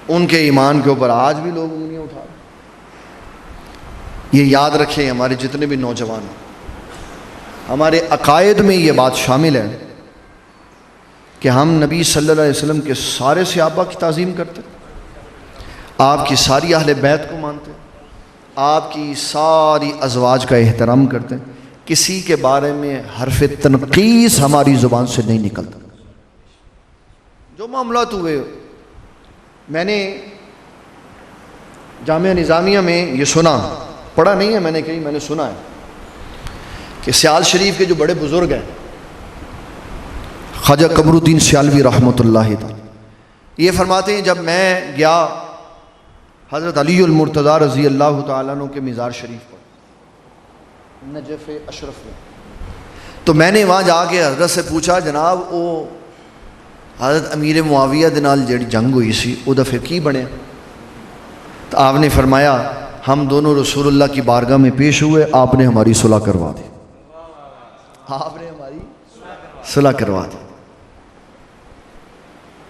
ان کے ایمان کے اوپر آج بھی لوگ انگلیاں اٹھا رہے۔ یہ یاد رکھیں ہمارے جتنے بھی نوجوان ہیں، ہمارے عقائد میں یہ بات شامل ہے کہ ہم نبی صلی اللہ علیہ وسلم کے سارے صحابہ کی تعظیم کرتے، آپ کی ساری اہل بیت کو مانتے، آپ کی ساری ازواج کا احترام کرتے، کسی کے بارے میں حرف تنقیص ہماری زبان سے نہیں نکلتا۔ جو معاملات ہوئے، میں نے جامعہ نظامیہ میں یہ سنا، پڑھا نہیں ہے میں نے کہیں، میں نے سنا ہے کہ سیال شریف کے جو بڑے بزرگ ہیں خواجہ قمر الدین سیالوی رحمۃ اللہ تعالی، یہ فرماتے ہیں جب میں گیا حضرت علی المرتضیٰ رضی اللہ تعالیٰ عنہ کے مزار شریف پر نجف اشرف میں، تو میں نے وہاں جا کے حضرت سے پوچھا جناب وہ حضرت امیر معاویہ دے نال جڑی جنگ ہوئی سی وہ دا پھر کی بنے؟ تو آپ نے فرمایا ہم دونوں رسول اللہ کی بارگاہ میں پیش ہوئے، آپ نے ہماری صلح کروا دی، آپ نے ہماری صلح کروا دی،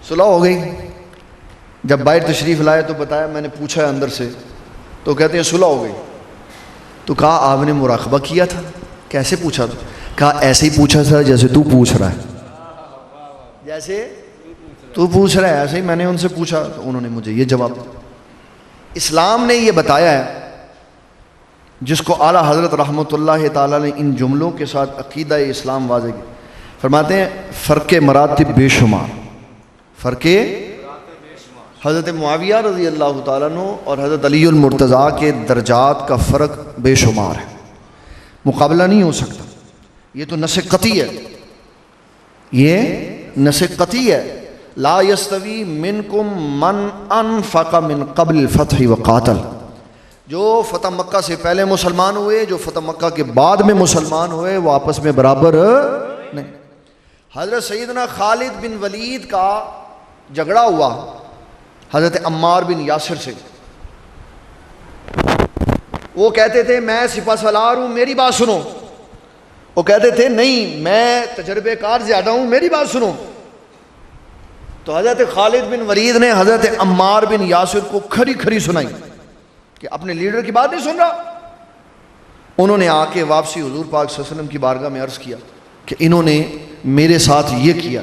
صلح ہو گئی۔ جب باہر تشریف لائے تو بتایا، میں نے پوچھا اندر سے تو کہتے ہیں صلح ہو گئی۔ تو کہا آپ نے مراقبہ کیا تھا؟ کیسے پوچھا تھا؟ کہا ایسے ہی پوچھا تھا جیسے تو پوچھ رہا ہے، جیسے تو پوچھ رہا ہے ایسے ہی میں نے ان سے پوچھا، تو انہوں نے مجھے یہ جواب دیا۔ اسلام نے یہ بتایا ہے جس کو اعلیٰ حضرت رحمۃ اللہ تعالیٰ نے ان جملوں کے ساتھ عقیدہ اسلام واضح کی، فرماتے ہیں فرق مراتب بے شمار، فرق حضرت معاویہ رضی اللہ تعالیٰ عنہ اور حضرت علی المرتضیٰ کے درجات کا فرق بے شمار ہے، مقابلہ نہیں ہو سکتا، یہ تو نص قطعی ہے، یہ نص قطعی ہے۔ لا یستوی منکم من انفق من قبل الفتح وقاتل، جو فتح مکہ سے پہلے مسلمان ہوئے جو فتح مکہ کے بعد میں مسلمان ہوئے وہ آپس میں برابر نہیں۔ حضرت سیدنا خالد بن ولید کا جھگڑا ہوا حضرت عمار بن یاسر سے، وہ کہتے تھے میں سپہ سالار ہوں میری بات سنو، وہ کہتے تھے نہیں میں تجربے کار زیادہ ہوں میری بات سنو۔ تو حضرت خالد بن ولید نے حضرت عمار بن یاسر کو کھری کھری سنائی کہ اپنے لیڈر کی بات نہیں سن رہا۔ انہوں نے آ کے واپسی حضور پاک صلی اللہ علیہ وسلم کی بارگاہ میں عرض کیا کہ انہوں نے میرے ساتھ یہ کیا،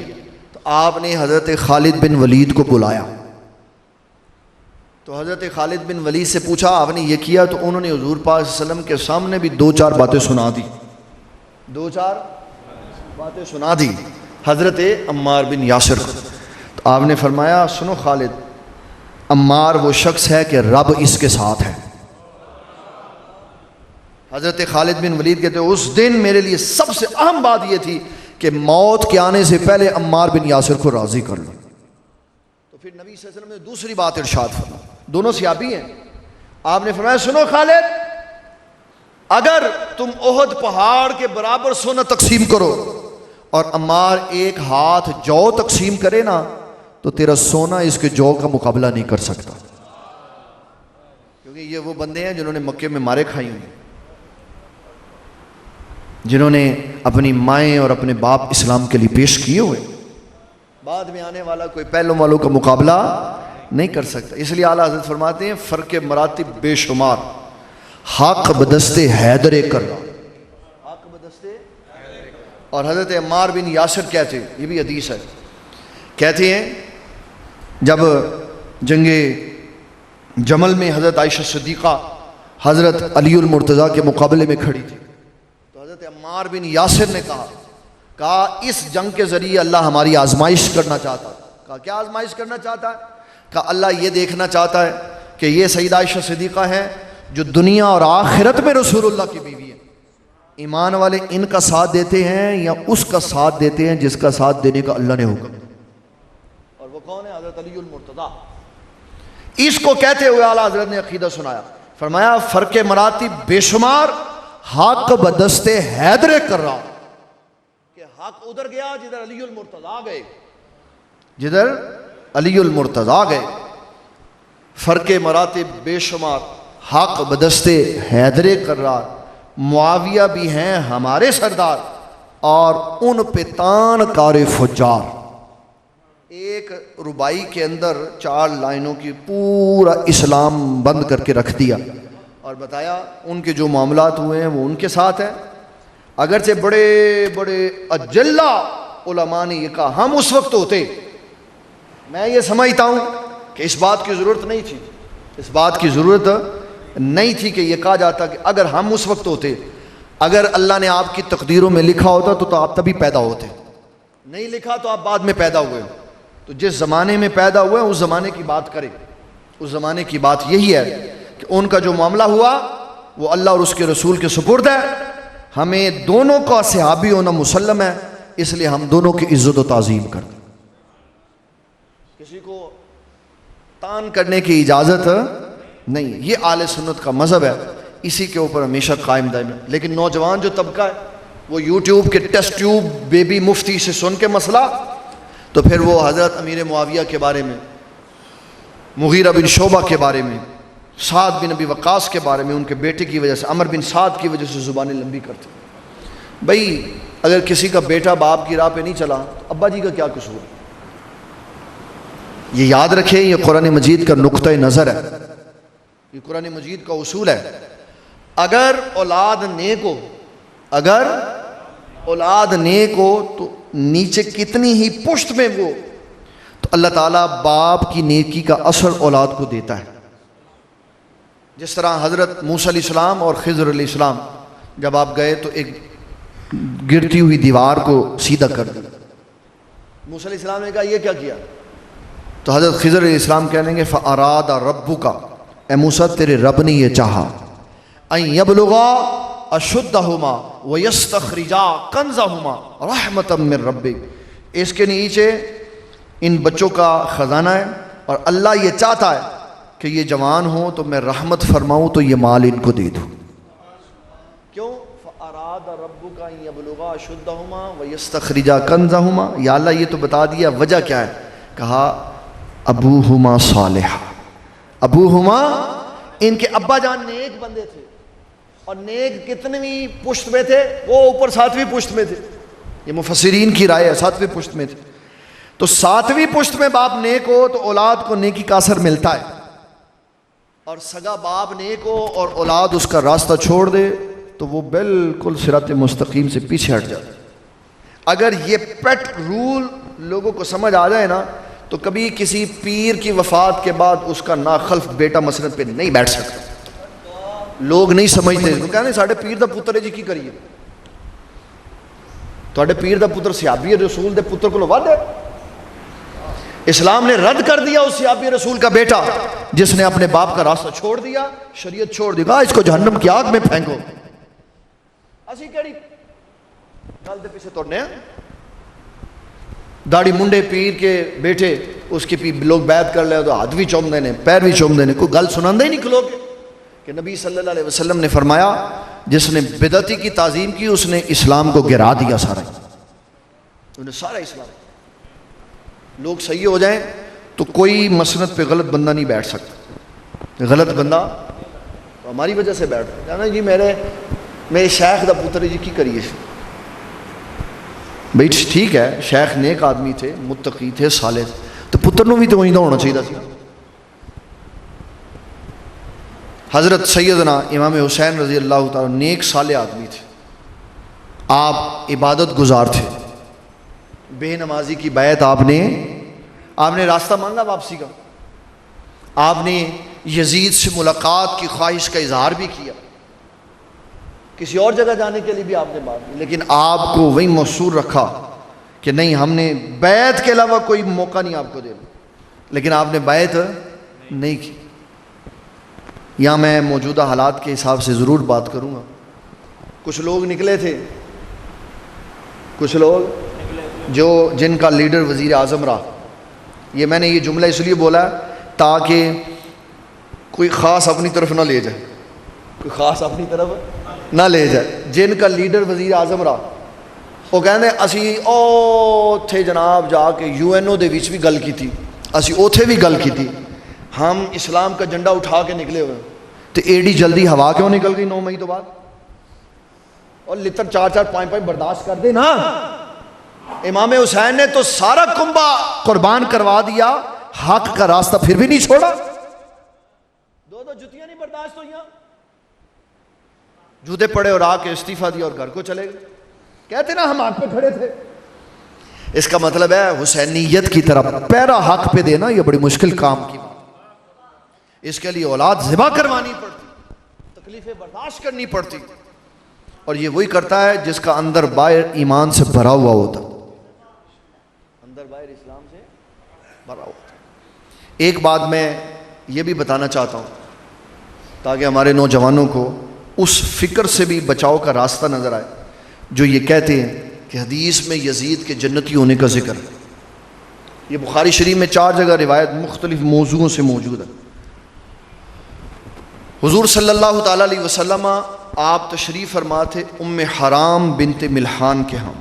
تو آپ نے حضرت خالد بن ولید کو بلایا، تو حضرت خالد بن ولید سے پوچھا آپ نے یہ کیا؟ تو انہوں نے حضور پاک صلی اللہ علیہ وسلم کے سامنے بھی 2-4 باتیں سنا دی، 2-4 باتیں سنا دی حضرت عمار بن یاسر کو۔ تو آپ نے فرمایا سنو خالد، عمار وہ شخص ہے کہ رب اس کے ساتھ ہے۔ حضرت خالد بن ولید کہتے ہیں اس دن میرے لیے سب سے اہم بات یہ تھی کہ موت کے آنے سے پہلے عمار بن یاسر کو راضی کر لوں۔ تو پھر نبی صلی اللہ علیہ وسلم نے دوسری بات ارشاد فرمائی، دونوں صحابی ہیں، آپ نے فرمایا سنو خالد، اگر تم احد پہاڑ کے برابر سونا تقسیم کرو اور عمار ایک ہاتھ جو تقسیم کرے نا تو تیرا سونا اس کے جو کا مقابلہ نہیں کر سکتا، کیونکہ یہ وہ بندے ہیں جنہوں نے مکے میں مارے کھائی ہوئی، جنہوں نے اپنی مائیں اور اپنے باپ اسلام کے لیے پیش کیے ہوئے، بعد میں آنے والا کوئی پہلوں والوں کا مقابلہ نہیں کر سکتا۔ اس لیے اعلیٰ حضرت فرماتے ہیں فرق مراتب بے شمار، حق بدست حیدر کر رہا، حق بدست۔ اور حضرت عمار بن یاسر کہتے ہیں، یہ بھی حدیث ہے، کہتے ہیں جب جنگ جمل میں حضرت عائشہ صدیقہ حضرت علی المرتضیٰ کے مقابلے میں کھڑی تھی تو حضرت عمار بن یاسر نے کہا اس جنگ کے ذریعے اللہ ہماری آزمائش کرنا چاہتا ہے. کہا کیا آزمائش کرنا چاہتا ہے؟ کہا اللہ یہ دیکھنا چاہتا ہے کہ یہ سیدہ عائشہ صدیقہ ہے جو دنیا اور آخرت میں رسول اللہ کی بیوی ہے. ایمان والے ان کا ساتھ دیتے ہیں یا اس کا ساتھ دیتے ہیں جس کا ساتھ دینے کا اللہ نے حکم دیا. اور وہ کون ہے؟ حضرت علی المرتضیٰ. اس کو کہتے ہوئے اعلیٰ حضرت نے عقیدہ سنایا. فرمایا فرق مراتب بے شمار حق بدست حیدر کر رہا کہ حق ادھر گیا جدھر علی المرتضیٰ گئے، جدھر علی المرتضیٰ گئے. فرق مراتب بے شمار حق بدست حیدر کر رہا. معاویہ بھی ہیں ہمارے سردار اور ان پہ تان کار فجار. ایک ربائی کے اندر 4 لائنوں کی پورا اسلام بند کر کے رکھ دیا اور بتایا ان کے جو معاملات ہوئے ہیں وہ ان کے ساتھ ہیں. اگرچہ بڑے بڑے اجلہ علماء نے یہ کہا، ہم اس وقت ہوتے، میں یہ سمجھتا ہوں کہ اس بات کی ضرورت نہیں تھی، اس بات کی ضرورت نہیں تھی کہ یہ کہا جاتا کہ اگر ہم اس وقت ہوتے، اگر اللہ نے آپ کی تقدیروں میں لکھا ہوتا تو آپ تبھی پیدا ہوتے، نہیں لکھا تو آپ بعد میں پیدا ہوئے. تو جس زمانے میں پیدا ہوئے اس زمانے کی بات کریں. اس زمانے کی بات یہی ہے کہ ان کا جو معاملہ ہوا وہ اللہ اور اس کے رسول کے سپرد ہے. ہمیں دونوں کا صحابی ہونا مسلم ہے، اس لیے ہم دونوں کی عزت و تعظیم کرتے. کسی کو تان کرنے کی اجازت نہیں. یہ اہل سنت کا مذہب ہے، اسی کے اوپر ہمیشہ قائم دائم ہے. لیکن نوجوان جو طبقہ ہے وہ یوٹیوب کے ٹیسٹ ٹیوب بیبی مفتی سے سن کے مسئلہ، تو پھر وہ حضرت امیر معاویہ کے بارے میں، مغیرہ بن شعبہ کے بارے میں، سعد بن ابی وقاص کے بارے میں، ان کے بیٹے کی وجہ سے، عمر بن سعد کی وجہ سے زبانیں لمبی کرتے. بھئی اگر کسی کا بیٹا باپ کی راہ پہ نہیں چلا تو ابا جی کا کیا قصور ہے؟ یہ یاد رکھیں، یہ قرآن مجید کا نقطہ نظر ہے، یہ قرآن مجید کا اصول ہے. اگر اولاد نیک ہو، اگر اولاد نیک ہو تو نیچے کتنی ہی پشت میں وہ، تو اللہ تعالیٰ باپ کی نیکی کا اثر اولاد کو دیتا ہے. جس طرح حضرت موسیٰ علیہ السلام اور خضر علیہ السلام جب آپ گئے تو ایک گرتی ہوئی دیوار کو سیدھا کر دیا. موسیٰ علیہ السلام نے کہا یہ کیا کیا؟ تو حضرت خضر علیہ السلام کہنے گے فَأَرَادَ رَبُّكَ، اے موسیٰ تیرے رب نے یہ چاہا، أَن يَبْلُغَا أَشُدَّهُمَا وَيَسْتَخْرِجَا كَنْزَهُمَا رَحْمَةً مِّن رَبِّكَ. اس کے نیچے ان بچوں کا خزانہ ہے اور اللہ یہ چاہتا ہے کہ یہ جوان ہوں تو میں رحمت فرماؤں تو یہ مال ان کو دے دوں. کیوں؟ فَأَرَادَ رَبُّكَ أَن يَبْلُغَا أَشُدَّهُمَا وَيَسْتَخْرِجَا كَنْزَهُمَا. یا اللہ یہ تو بتا دیا، وجہ کیا ہے؟ کہا ابوہما صالح، ابوہما ان کے ابا جان نیک بندے تھے. اور نیک کتنی پشت میں تھے؟ وہ اوپر 7ویں پشت میں تھے. یہ مفسرین کی رائے ہے، 7ویں پشت میں تھے. تو 7ویں پشت میں باپ نیک ہو تو اولاد کو نیکی کا اثر ملتا ہے، اور سگا باپ نیک ہو اور اولاد اس کا راستہ چھوڑ دے تو وہ بالکل صراط مستقیم سے پیچھے ہٹ جاتا ہے. اگر یہ پیٹ رول لوگوں کو سمجھ آ جائے نا تو کبھی کسی پیر کی وفات کے بعد اس کا ناخلف بیٹا مسند پہ نہیں بیٹھ سکتا. لوگ نہیں سمجھتے، وہ کہتے ہیں ساڑھے پیر دا پتر ہے جی کی کریے، تھوڑے پیر دا پتر صحابی رسول دے پتر کو ود ہے. اسلام نے رد کر دیا اس صحابی رسول کا بیٹا جس نے اپنے باپ کا راستہ چھوڑ دیا، شریعت چھوڑ دی، کہا اس کو جہنم کی آگ میں پھینکو. اسی کہڑی گل دے پیچھے توڑنے ہیں. داڑھی منڈے پیر کے بیٹے اس کے پیر لوگ بیعت کر لے تو ہاتھ بھی چوم دینے، پیر بھی چوم دینے، کوئی گل سناندے ہی نہیں کھلو کے کہ نبی صلی اللہ علیہ وسلم نے فرمایا جس نے بدعتی کی تعظیم کی اس نے اسلام کو گرا دیا سارا، انہوں نے سارا اسلام. لوگ صحیح ہو جائیں تو کوئی مسند پہ غلط بندہ نہیں بیٹھ سکتا. غلط بندہ تو ہماری وجہ سے بیٹھ جانا جی میرے شیخ دا پتر جی کی کریے. بھائی ٹھیک ہے، شیخ نیک آدمی تھے، متقی تھے، صالح تھے، تو پتر نو بھی تو وہیں ہونا چاہیے تھا. حضرت سیدنا امام حسین رضی اللہ تعالیٰ نیک صالح آدمی تھے، آپ عبادت گزار تھے، بے نمازی کی بیعت آپ نے آپ نے راستہ مانگا واپسی کا, آپ نے یزید سے ملاقات کی خواہش کا اظہار بھی کیا, کسی اور جگہ جانے کے لیے بھی آپ نے بات کی, لیکن آپ کو وہی مصور رکھا کہ نہیں, ہم نے بیعت کے علاوہ کوئی موقع نہیں آپ کو دینا, لیکن آپ نے بیعت نہیں کی. یہاں میں موجودہ حالات کے حساب سے ضرور بات کروں گا. کچھ لوگ نکلے تھے, کچھ لوگ جن کا لیڈر وزیر اعظم رہا, یہ میں نے یہ جملہ اس لیے بولا تاکہ کوئی خاص اپنی طرف نہ لے جائے, کوئی خاص اپنی طرف نہ لے جائے. جن کا لیڈر وزیر اعظم رہا وہ کہتے ہیں اسی اوتھے جناب جا کے UNO دے وچ بھی گل کی تھی, اسی اوتھے بھی گل کی تھی, ہم اسلام کا جھنڈا اٹھا کے نکلے ہوئے, تو ایڈی جلدی ہوا کیوں نکل گئی 9 مئی تو بعد؟ اور لتر 4-4-5-5 برداشت کر دے نا. امام حسین نے تو سارا کنبہ قربان کروا دیا, حق کا راستہ پھر بھی نہیں چھوڑا. 2 جتیاں نہیں برداشت ہوئی, جوتے پڑے اور آ کے استعفیٰ دیا اور گھر کو چلے گئے. کہتے نا ہم حق پہ کھڑے تھے. اس کا مطلب ہے حسینیت کی طرف پیرا حق پہ دینا یہ بڑی مشکل کام کی بات. اس کے لیے اولاد ذبح کروانی پڑتی, تکلیفیں برداشت کرنی پڑتی, اور یہ وہی کرتا ہے جس کا اندر باہر ایمان سے بھرا ہوا ہوتا, اندر باہر اسلام سے بھرا ہوتا. ایک بات میں یہ بھی بتانا چاہتا ہوں تاکہ ہمارے نوجوانوں کو اس فکر سے بھی بچاؤ کا راستہ نظر آئے جو یہ کہتے ہیں کہ حدیث میں یزید کے جنتی ہونے کا ذکر ہے. یہ بخاری شریف میں 4 جگہ روایت مختلف موضوعوں سے موجود ہے. حضور صلی اللہ تعالیٰ علیہ وسلم آپ تشریف فرما تھے حرام بنت ملحان کے ہاں.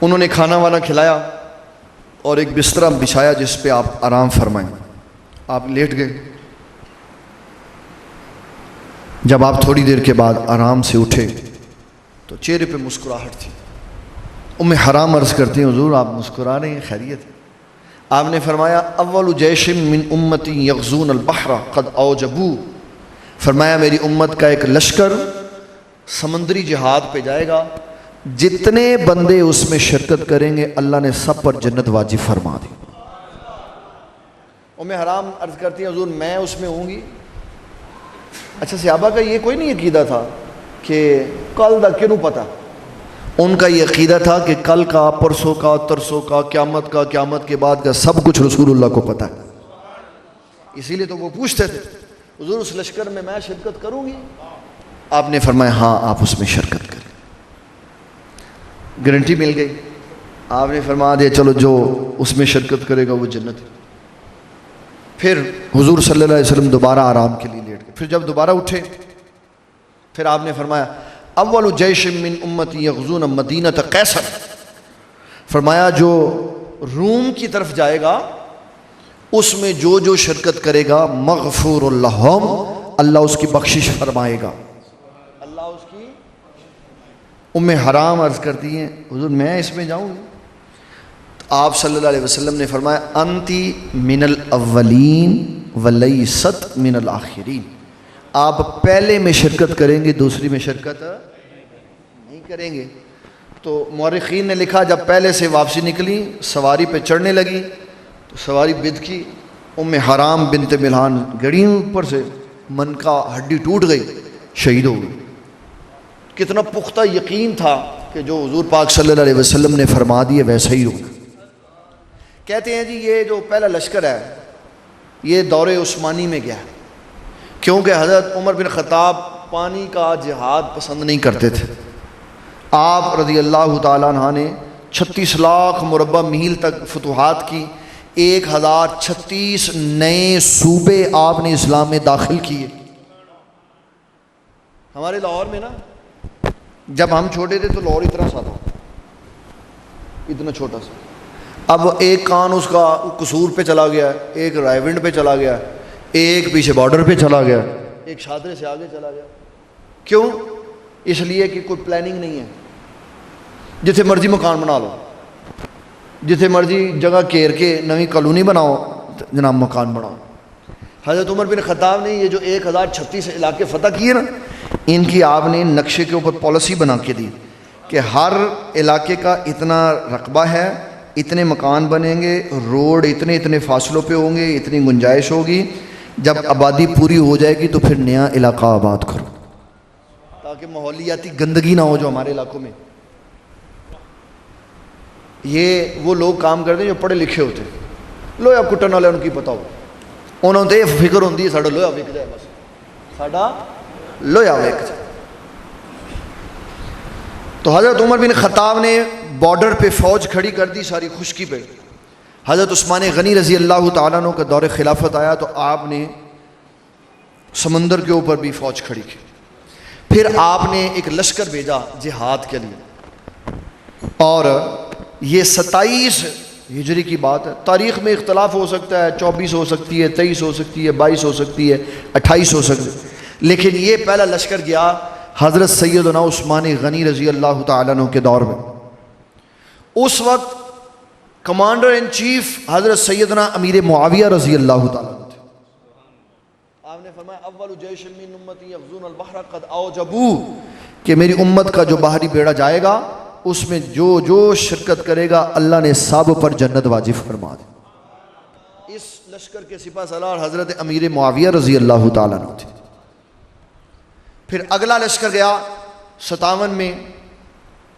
انہوں نے کھانا وانا کھلایا اور ایک بستر بچھایا جس پہ آپ آرام فرمائیں. آپ لیٹ گئے. جب آپ تھوڑی دیر کے بعد آرام سے اٹھے تو چہرے پہ مسکراہٹ تھی. حرام عرض کرتے ہیں حضور آپ مسکرا رہے ہیں, خیریت؟ آپ نے فرمایا اول جیش من امتی یغزون البحر قد اوجبو, فرمایا میری امت کا ایک لشکر سمندری جہاد پہ جائے گا, جتنے بندے اس میں شرکت کریں گے اللہ نے سب پر جنت واجب فرما دی. حرام عرض کرتی ہیں حضور میں اس میں ہوں گی. اچھا صحابہ کا یہ کوئی نہیں عقیدہ تھا کہ کل دا کیوں پتہ, ان کا یہ عقیدہ تھا کہ کل کا, پرسوں کا, ترسوں کا, قیامت کا, قیامت کے بعد کا سب کچھ رسول اللہ کو پتہ ہے. اسی لیے تو وہ پوچھتے تھے حضور اس لشکر میں شرکت کروں گی؟ آپ نے فرمایا ہاں آپ اس میں شرکت کریں. گارنٹی مل گئی. آپ نے فرما دیا چلو جو اس میں شرکت کرے گا وہ جنت ہے. پھر حضور صلی اللہ علیہ وسلم دوبارہ آرام کے لیے لیٹ گئے. پھر جب دوبارہ اٹھے پھر آپ نے فرمایا اول جیش من امتی یغزون مدینہ قیصر, فرمایا جو روم کی طرف جائے گا اس میں جو شرکت کرے گا مغفور اللہم, اللہ اس کی بخشش فرمائے گا. اللہ اس کی. حرام عرض کرتی ہیں حضور میں اس میں جاؤں گی؟ آپ صلی اللہ علیہ وسلم نے فرمایا انتی من الاولین ولیست من الآخرین, آپ پہلے میں شرکت کریں گے دوسری میں شرکت نہیں کریں گے. تو مورخین نے لکھا جب پہلے سے واپسی نکلی سواری پہ چڑھنے لگی تو سواری بد کی, حرام بنت ملحان گڑی اوپر سے, من کا ہڈی ٹوٹ گئی, شہید ہو گئی. کتنا پختہ یقین تھا کہ جو حضور پاک صلی اللہ علیہ وسلم نے فرما دیے ویسا ہی ہوگا. کہتے ہیں جی یہ جو پہلا لشکر ہے یہ دور عثمانی میں گیا کیونکہ حضرت عمر بن خطاب پانی کا جہاد پسند نہیں کرتے تھے. آپ رضی اللہ تعالیٰ عنہ نے 36 لاکھ مربع میل تک فتوحات کی, 1036 نئے صوبے آپ نے اسلام میں داخل کیے. ہمارے لاہور میں نا جب ہم چھوٹے تھے تو لاہور اتنا سا تھا, اتنا چھوٹا سا. اب ایک کان اس کا قصور پہ چلا گیا, ایک رائے ونڈ پہ چلا گیا, ایک پیچھے بارڈر پہ چلا گیا, ایک شادرے سے آگے چلا گیا. کیوں؟ اس لیے کہ کوئی پلاننگ نہیں ہے. جتھے مرضی مکان بنا لو, جتھے مرضی جگہ کیر کے نئی کالونی بناؤ جناب مکان بناؤ. حضرت عمر بن خطاب نے یہ جو 1036 علاقے فتح کیے نا, ان کی آپ نے نقشے کے اوپر پالیسی بنا کے دی کہ ہر علاقے کا اتنا رقبہ ہے اتنے مکان بنیں گے، روڈ اتنے اتنے فاصلوں پہ ہوں گے، اتنی گنجائش ہوگی، جب آبادی پوری ہو جائے گی تو پھر نیا علاقہ آباد کرو، تاکہ ماحولیاتی گندگی نہ ہو جو ہمارے علاقوں میں۔ یہ وہ لوگ کام کرتے ہیں جو پڑھے لکھے ہوتے ہیں، لوہا کٹن والے ان کی پتہ ہو، انہوں نے یہ فکر ہوتی ہے ساڈا لوہا وک جائے، بس ساڈا لوہا وک جائے۔ تو حضرت عمر بن خطاب نے بارڈر پہ فوج کھڑی کر دی ساری خشکی پہ۔ حضرت عثمان غنی رضی اللہ تعالیٰ عنہ کا دور خلافت آیا تو آپ نے سمندر کے اوپر بھی فوج کھڑی کی، پھر آپ نے ایک لشکر بھیجا جہاد کے لیے، اور یہ 27 ہجری کی بات ہے، تاریخ میں اختلاف ہو سکتا ہے، 24 ہو سکتی ہے، 23 ہو سکتی ہے، 22 ہو سکتی ہے، 28 ہو سکتی ہے، لیکن یہ پہلا لشکر گیا حضرت سیدنا عثمان غنی رضی اللہ تعالیٰ عنہ کے دور میں۔ اس وقت کمانڈر ان چیف حضرت سیدنا امیر معاویہ رضی اللہ تعالیٰ عنہ تھے۔ آپ نے فرمایا اول جیش من امتی یغزون البحر قد اوجبوا، کہ میری امت کا جو باہری بیڑا جائے گا اس میں جو جو شرکت کرے گا اللہ نے سب پر جنت واجب فرما دی۔ اس لشکر کے سپہ سالار حضرت امیر معاویہ رضی اللہ تعالیٰ عنہ تھے۔ پھر اگلا لشکر گیا 57 میں،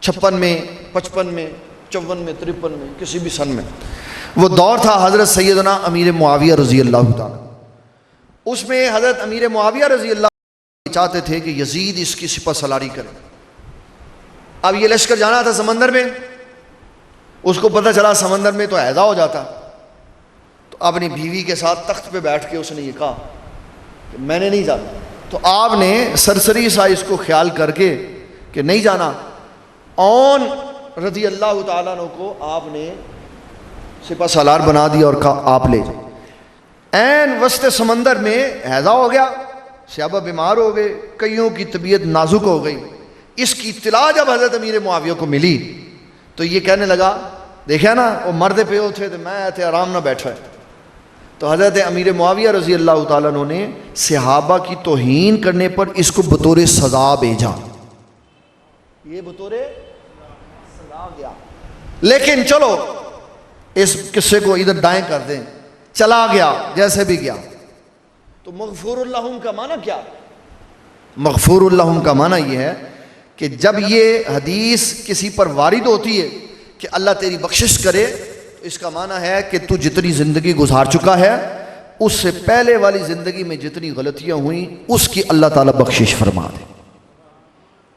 56 میں، 55 میں، 54 میں، 53 میں، کسی بھی سن میں، وہ دور تھا حضرت سیدنا امیر معاویہ رضی اللہ تعالیٰ۔ اس میں حضرت امیر معاویہ رضی اللہ چاہتے تھے کہ یزید اس کی سپہ سالاری کرے۔ اب یہ لشکر جانا تھا سمندر میں، اس کو پتہ چلا سمندر میں تو ہیضہ ہو جاتا، تو اپنی بیوی کے ساتھ تخت پہ بیٹھ کے اس نے یہ کہا کہ میں نے نہیں جانا۔ تو آپ نے سرسری سا اس کو خیال کر کے کہ نہیں جانا، اون رضی اللہ تعالیٰ عنہ کو آپ نے سپہ سالار بنا دیا اور کہا آپ لے جائیں۔ عین وسط سمندر میں ہیضہ ہو گیا، صحابہ بیمار ہو گئے، کئیوں کی طبیعت نازک ہو گئی۔ اس کی اطلاع جب حضرت امیر معاویہ کو ملی تو یہ کہنے لگا دیکھا نا وہ مرد پہ تھے تو میں ایسے آرام نہ بیٹھا ہے۔ تو حضرت امیر معاویہ رضی اللہ تعالیٰ عنہ نے صحابہ کی توہین کرنے پر اس کو بطور سزا بھیجا، یہ بطور سزا گیا۔ لیکن چلو اس قصے کو ادھر دائیں کر دیں، چلا گیا جیسے بھی گیا۔ تو مغفور اللہم کا معنی کیا؟ مغفور اللہم کا معنی یہ ہے کہ جب یہ حدیث کسی پر وارد ہوتی ہے کہ اللہ تیری بخشش کرے، تو اس کا معنی ہے کہ تو جتنی زندگی گزار چکا ہے اس سے پہلے والی زندگی میں جتنی غلطیاں ہوئیں اس کی اللہ تعالیٰ بخشش فرما دے،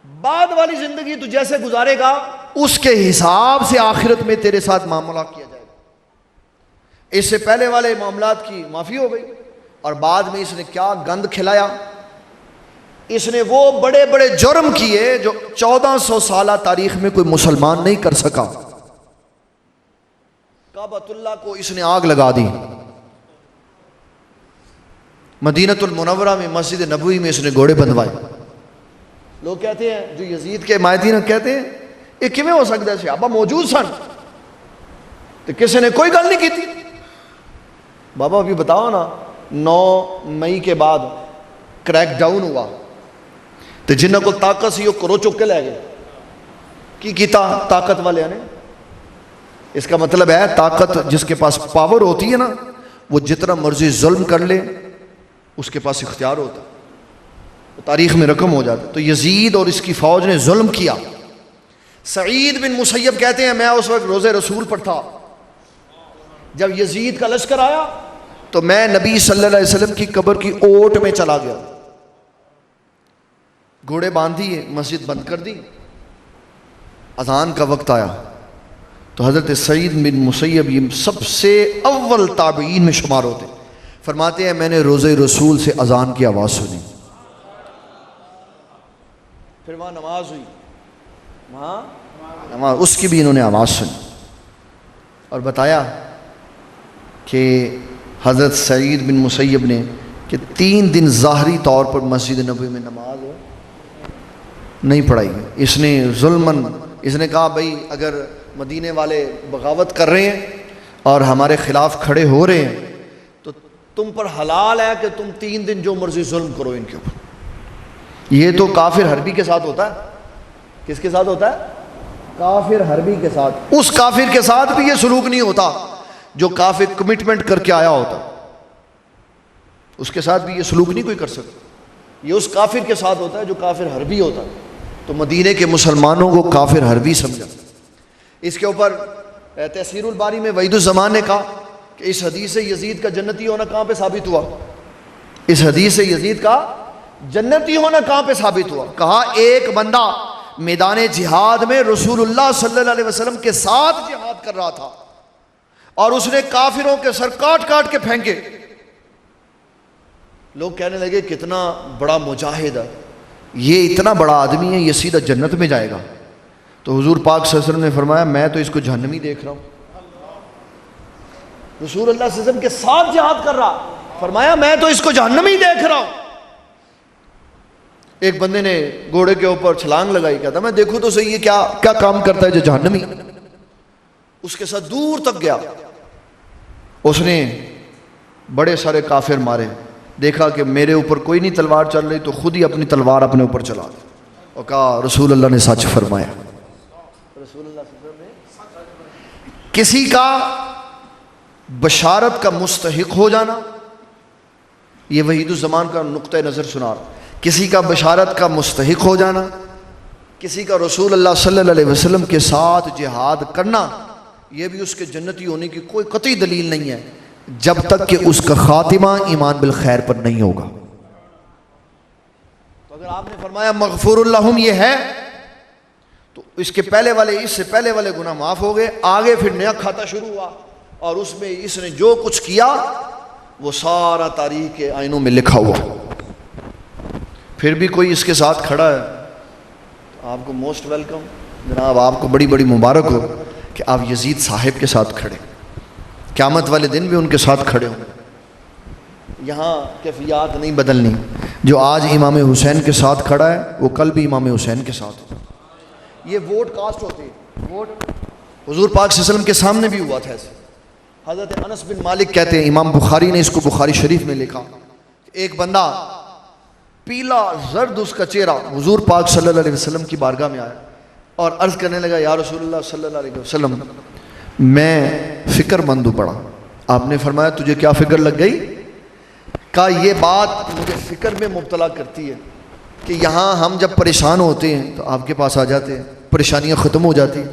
بعد والی زندگی تو جیسے گزارے گا اس کے حساب سے آخرت میں تیرے ساتھ معاملہ کیا جائے گا۔ اس سے پہلے والے معاملات کی معافی ہو گئی، اور بعد میں اس نے کیا گند کھلایا، اس نے وہ بڑے بڑے جرم کیے جو 1400 سالہ تاریخ میں کوئی مسلمان نہیں کر سکا۔ کعبۃ اللہ کو اس نے آگ لگا دی، مدینۃ المنورہ میں مسجد نبوی میں اس نے گھوڑے بندھوائے۔ لوگ کہتے ہیں جو یزید کے حمایتی کہتے ہیں یہ کیویں ہو سکتا ہے، صحابہ موجود سن تو کسی نے کوئی گل نہیں کی تھی۔ بابا ابھی بتاؤ نا 9 مئی کے بعد کریک ڈاؤن ہوا تو جنہوں کو طاقت سی وہ کرو چک کے لے گئے، کی کیتا طاقت والے نے۔ اس کا مطلب ہے طاقت جس کے پاس پاور ہوتی ہے نا وہ جتنا مرضی ظلم کر لے اس کے پاس اختیار ہوتا، تاریخ میں رقم ہو جاتا۔ تو یزید اور اس کی فوج نے ظلم کیا۔ سعید بن مسیب کہتے ہیں میں اس وقت روزے رسول پر تھا، جب یزید کا لشکر آیا تو میں نبی صلی اللہ علیہ وسلم کی قبر کی اوٹ میں چلا گیا، گھوڑے باندھ دیے، مسجد بند کر دی، اذان کا وقت آیا تو حضرت سعید بن مسیب یہ سب سے اول تابعین میں شمار ہوتے، فرماتے ہیں میں نے روزے رسول سے اذان کی آواز سنی، پھر وہاں نماز ہوئی، وہاں نماز اس کی بھی انہوں نے آواز سنی، اور بتایا کہ حضرت سعید بن مسیب نے کہ 3 دن ظاہری طور پر مسجد نبوی میں نماز نہیں پڑھائی۔ اس نے ظلماً اس نے کہا بھائی اگر مدینے والے بغاوت کر رہے ہیں اور ہمارے خلاف کھڑے ہو رہے ہیں تو تم پر حلال ہے کہ تم 3 دن جو مرضی ظلم کرو ان کے اوپر۔ یہ تو کافر حربی کے ساتھ ہوتا ہے، کس کے ساتھ ہوتا ہے؟ کافر حربی کے ساتھ، اس کافر کے ساتھ بھی یہ سلوک نہیں ہوتا جو کافر کمٹمنٹ کر کے آیا ہوتا، اس کے ساتھ بھی یہ سلوک نہیں کوئی کر سکتا، یہ اس کافر کے ساتھ ہوتا ہے جو کافر حربی ہوتا ہے۔ تو مدینے کے مسلمانوں کو کافر حربی سمجھا۔ اس کے اوپر تفسیر الباری میں وحید الزمان نے کہا کہ اس حدیث سے یزید کا جنتی ہونا کہاں پہ ثابت ہوا؟ اس حدیث سے یزید کا جنتی ہونا کہاں پہ ثابت ہوا؟ کہا ایک بندہ میدان جہاد میں رسول اللہ صلی اللہ علیہ وسلم کے ساتھ جہاد کر رہا تھا اور اس نے کافروں کے سر کاٹ کاٹ کے پھینکے۔ لوگ کہنے لگے کتنا بڑا مجاہد ہے، یہ اتنا بڑا آدمی ہے، یہ سیدھا جنت میں جائے گا۔ تو حضور پاک صلی اللہ علیہ وسلم نے فرمایا میں تو اس کو جہنمی دیکھ رہا ہوں۔ رسول اللہ صلی اللہ علیہ وسلم کے ساتھ جہاد کر رہا، فرمایا میں تو اس کو جہنمی دیکھ رہا ہوں۔ ایک بندے نے گھوڑے کے اوپر چھلانگ لگائی، کہتا میں دیکھوں تو صحیح یہ کیا کام کرتا ہے جو جہنمی۔ اس کے ساتھ دور تک گیا، اس نے بڑے سارے کافر مارے، دیکھا کہ میرے اوپر کوئی نہیں تلوار چل رہی تو خود ہی اپنی تلوار اپنے اوپر چلا دی اور کہا رسول اللہ نے سچ فرمایا۔ رسول اللہ صلی اللہ علیہ وسلم نے کسی کا بشارت کا مستحق ہو جانا، یہ وحید الزمان کا نقطہ نظر سنا رہا، کسی کا بشارت کا مستحق ہو جانا، کسی کا رسول اللہ صلی اللہ علیہ وسلم کے ساتھ جہاد کرنا، یہ بھی اس کے جنتی ہونے کی کوئی قطعی دلیل نہیں ہے جب تک کہ اس کا خاتمہ ایمان بالخیر پر نہیں ہوگا۔ تو اگر آپ نے فرمایا مغفور اللہم یہ ہے تو اس کے پہلے والے، اس سے پہلے والے گناہ معاف ہو گئے، آگے پھر نیا کھاتا شروع ہوا اور اس میں اس نے جو کچھ کیا وہ سارا تاریخ کے آئینوں میں لکھا ہوا۔ پھر بھی کوئی اس کے ساتھ کھڑا ہے تو آپ کو موسٹ ویلکم جناب، آپ کو بڑی بڑی مبارک ہو کہ آپ یزید صاحب کے ساتھ کھڑے، قیامت والے دن بھی ان کے ساتھ کھڑے ہوں۔ یہاں کیفیات نہیں بدلنی، جو آج امام حسین کے ساتھ کھڑا ہے وہ کل بھی امام حسین کے ساتھ۔ یہ ووٹ کاسٹ ہوتے ہیں، ووٹ حضور پاک صلی اللہ علیہ وسلم کے سامنے بھی ہوا تھا ایسے۔ حضرت انس بن مالک کہتے ہیں، امام بخاری نے اس کو بخاری شریف میں لکھا، ایک بندہ پیلا زرد اس کا چہرہ حضور پاک صلی اللہ علیہ وسلم کی بارگاہ میں آیا اور عرض کرنے لگا یا رسول اللہ صلی اللہ علیہ وسلم میں فکر مند پڑا۔ آپ نے فرمایا تجھے کیا فکر لگ گئی؟ کہا یہ بات مجھے فکر میں مبتلا کرتی ہے کہ یہاں ہم جب پریشان ہوتے ہیں تو آپ کے پاس آ جاتے ہیں، پریشانیاں ختم ہو جاتی ہیں،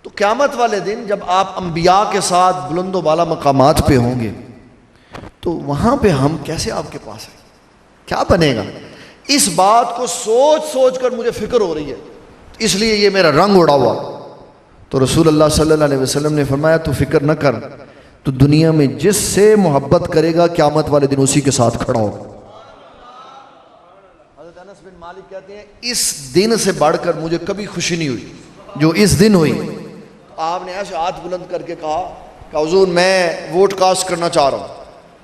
تو قیامت والے دن جب آپ انبیاء کے ساتھ بلند و بالا مقامات پہ ہوں گے تو وہاں پہ ہم کیسے آپ کے پاس آئیں، کیا بنے گا؟ اس بات کو سوچ سوچ کر مجھے فکر ہو رہی ہے، اس لیے یہ میرا رنگ اڑا ہوا۔ تو رسول اللہ صلی اللہ علیہ وسلم نے فرمایا تو فکر نہ کر، تو دنیا میں جس سے محبت کرے گا قیامت والے دن اسی کے ساتھ کھڑا ہوگا۔ حضرت انس بن مالک کہتے ہیں اس دن سے بڑھ کر مجھے کبھی خوشی نہیں ہوئی جو اس دن ہوئی۔ آپ نے ایسے ہاتھ بلند کر کے کہا کہ حضور میں ووٹ کاسٹ کرنا چاہ رہا ہوں،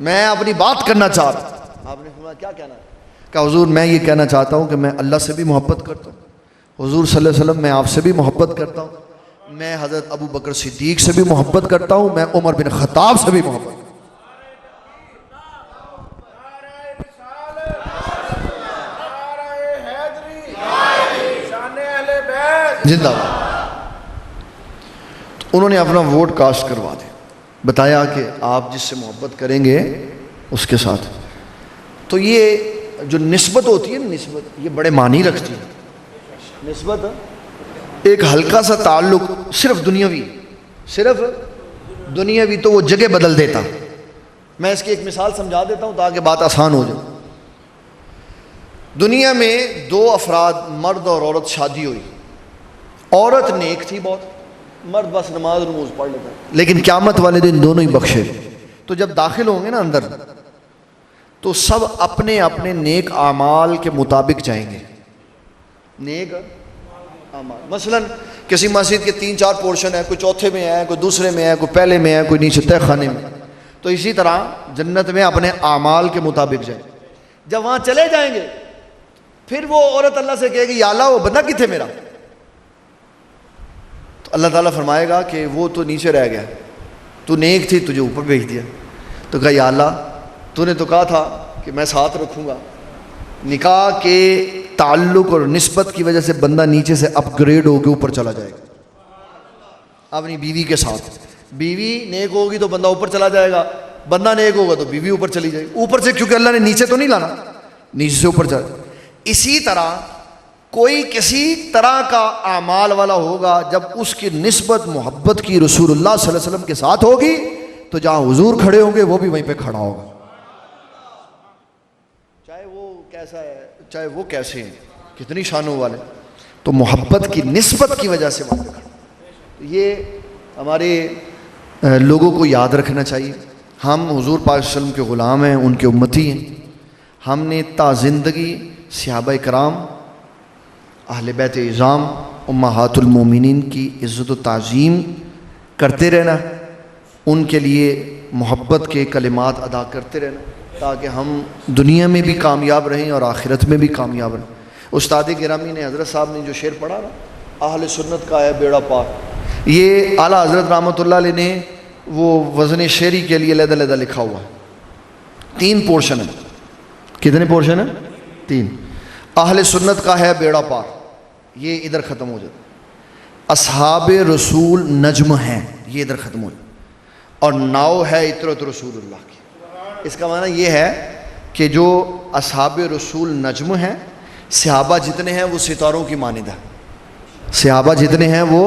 میں اپنی بات کرنا چاہ رہا ہوں۔ آپ نے فرمایا کیا کہنا ہے؟ کہ حضور میں یہ کہنا چاہتا ہوں کہ میں اللہ سے بھی محبت کرتا ہوں، حضور صلی اللہ علیہ وسلم میں آپ سے بھی محبت کرتا ہوں، میں حضرت ابو بکر صدیق سے بھی محبت کرتا ہوں، میں عمر بن خطاب سے بھی محبت کرتا ہوں۔ زندہ باد۔ انہوں نے اپنا ووٹ کاسٹ کروا دیا، بتایا کہ آپ جس سے محبت کریں گے اس کے ساتھ۔ تو یہ جو نسبت ہوتی ہے، نسبت یہ بڑے معنی رکھتی ہے۔ نسبت ایک ہلکا سا تعلق صرف دنیاوی تو وہ جگہ بدل دیتا۔ میں اس کی ایک مثال سمجھا دیتا ہوں تاکہ بات آسان ہو جائے۔ دنیا میں دو افراد، مرد اور عورت، شادی ہوئی، عورت نیک تھی بہت، مرد بس نماز رموز پڑھ لیتا، لیکن قیامت والے دن دونوں ہی بخشے۔ تو جب داخل ہوں گے نا اندر تو سب اپنے اپنے نیک اعمال کے مطابق جائیں گے۔ نیک اعمال، مثلا کسی مسجد کے 3-4 پورشن ہیں، کوئی چوتھے میں ہے، کوئی دوسرے میں ہے، کوئی پہلے میں ہے، کوئی نیچے تہ خانے میں، تو اسی طرح جنت میں اپنے اعمال کے مطابق جائیں۔ جب وہاں چلے جائیں گے پھر وہ عورت اللہ سے کہے گی یا اللہ وہ بندہ کتنے میرا؟ تو اللہ تعالیٰ فرمائے گا کہ وہ تو نیچے رہ گیا، تو نیک تھی تجھے اوپر بھیج دیا۔ تو کہا یا اللہ تو نے تو کہا تھا کہ میں ساتھ رکھوں گا، نکاح کے تعلق اور نسبت کی وجہ سے بندہ نیچے سے اپ گریڈ ہو کے اوپر چلا جائے گا اپنی بیوی کے ساتھ. بیوی نیک ہوگی تو بندہ اوپر چلا جائے گا, بندہ نیک ہوگا تو بیوی اوپر چلی جائے گی. اوپر سے کیونکہ اللہ نے نیچے تو نہیں لانا, نیچے سے اوپر چلا. اسی طرح کوئی کسی طرح کا اعمال والا ہوگا جب اس کی نسبت محبت کی رسول اللہ صلی اللہ علیہ وسلم کے ساتھ ہوگی تو جہاں حضور کھڑے ہوں گے وہ بھی وہیں پہ کھڑا ہوگا, چاہے وہ کیسا ہے چاہے وہ کیسے ہیں, کتنی شانوں والے, تو محبت کی نسبت کی وجہ سے وہاں پہ کھڑا. یہ ہمارے لوگوں کو یاد رکھنا چاہیے. ہم حضور پاک صلی اللہ علیہ وسلم کے غلام ہیں, ان کے امتی ہیں. ہم نے تا زندگی صحابہ کرام, اہل بیت اعظام, امہات المومنین کی عزت و تعظیم کرتے رہنا, ان کے لیے محبت کے کلمات ادا کرتے رہنا تاکہ ہم دنیا میں بھی کامیاب رہیں اور آخرت میں بھی کامیاب رہیں. استاد گرامی نے, حضرت صاحب نے جو شعر پڑھا نا, اہل سنت کا ہے بیڑا پار, یہ اعلیٰ حضرت رحمۃ اللہ علیہ نے وہ وزن شعری کے لیے علیحدہ علیحدہ لکھا ہوا ہے. 3 پورشن ہیں. کتنے پورشن ہیں؟ 3. اہل سنت کا ہے بیڑا پار, یہ ادھر ختم ہو جاتا. اصحاب رسول نجم ہیں, یہ ادھر ختم ہو جاتا. اور ناؤ ہے اطرت رسول اللہ کی. اس کا معنی یہ ہے کہ جو اصحاب رسول نجم ہیں, صحابہ جتنے ہیں وہ ستاروں کی مانند ہیں, صحابہ جتنے ہیں وہ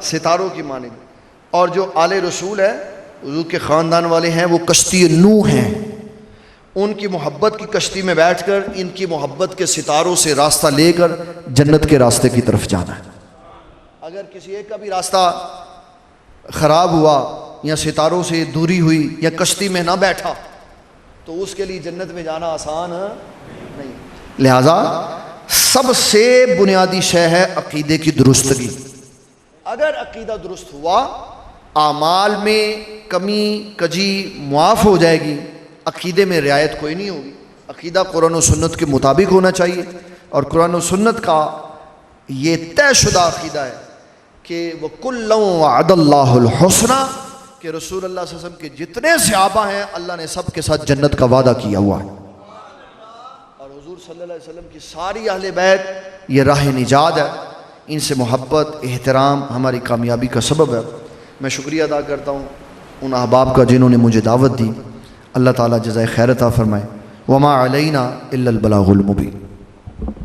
ستاروں کی مانند. اور جو آل رسول ہے, حضور کے خاندان والے ہیں, وہ کشتی نوح ہیں. ان کی محبت کی کشتی میں بیٹھ کر ان کی محبت کے ستاروں سے راستہ لے کر جنت کے راستے کی طرف جانا ہے. اگر کسی ایک کا بھی راستہ خراب ہوا یا ستاروں سے دوری ہوئی یا کشتی میں نہ بیٹھا تو اس کے لیے جنت میں جانا آسان نہیں. لہذا سب سے بنیادی شے ہے عقیدے کی درستگی. اگر عقیدہ درست ہوا, اعمال میں کمی کجی معاف ہو جائے گی. عقیدے میں رعایت کوئی نہیں ہوگی. عقیدہ قرآن و سنت کے مطابق ہونا چاہیے, اور قرآن و سنت کا یہ طے شدہ عقیدہ ہے کہ وَكُلًّا وَعَدَ اللَّهُ الْحُسْنَى, کہ رسول اللہ صلی اللہ علیہ وسلم کے جتنے صحابہ ہیں اللہ نے سب کے ساتھ جنت کا وعدہ کیا ہوا ہے. اور حضور صلی اللہ علیہ وسلم کی ساری اہل بیت یہ راہ نجات ہے. ان سے محبت احترام ہماری کامیابی کا سبب ہے. میں شکریہ ادا کرتا ہوں ان احباب کا جنہوں نے مجھے دعوت دی. اللہ تعالیٰ جزائے خیر عطا فرمائے. وما علینا الا البلاغ المبین.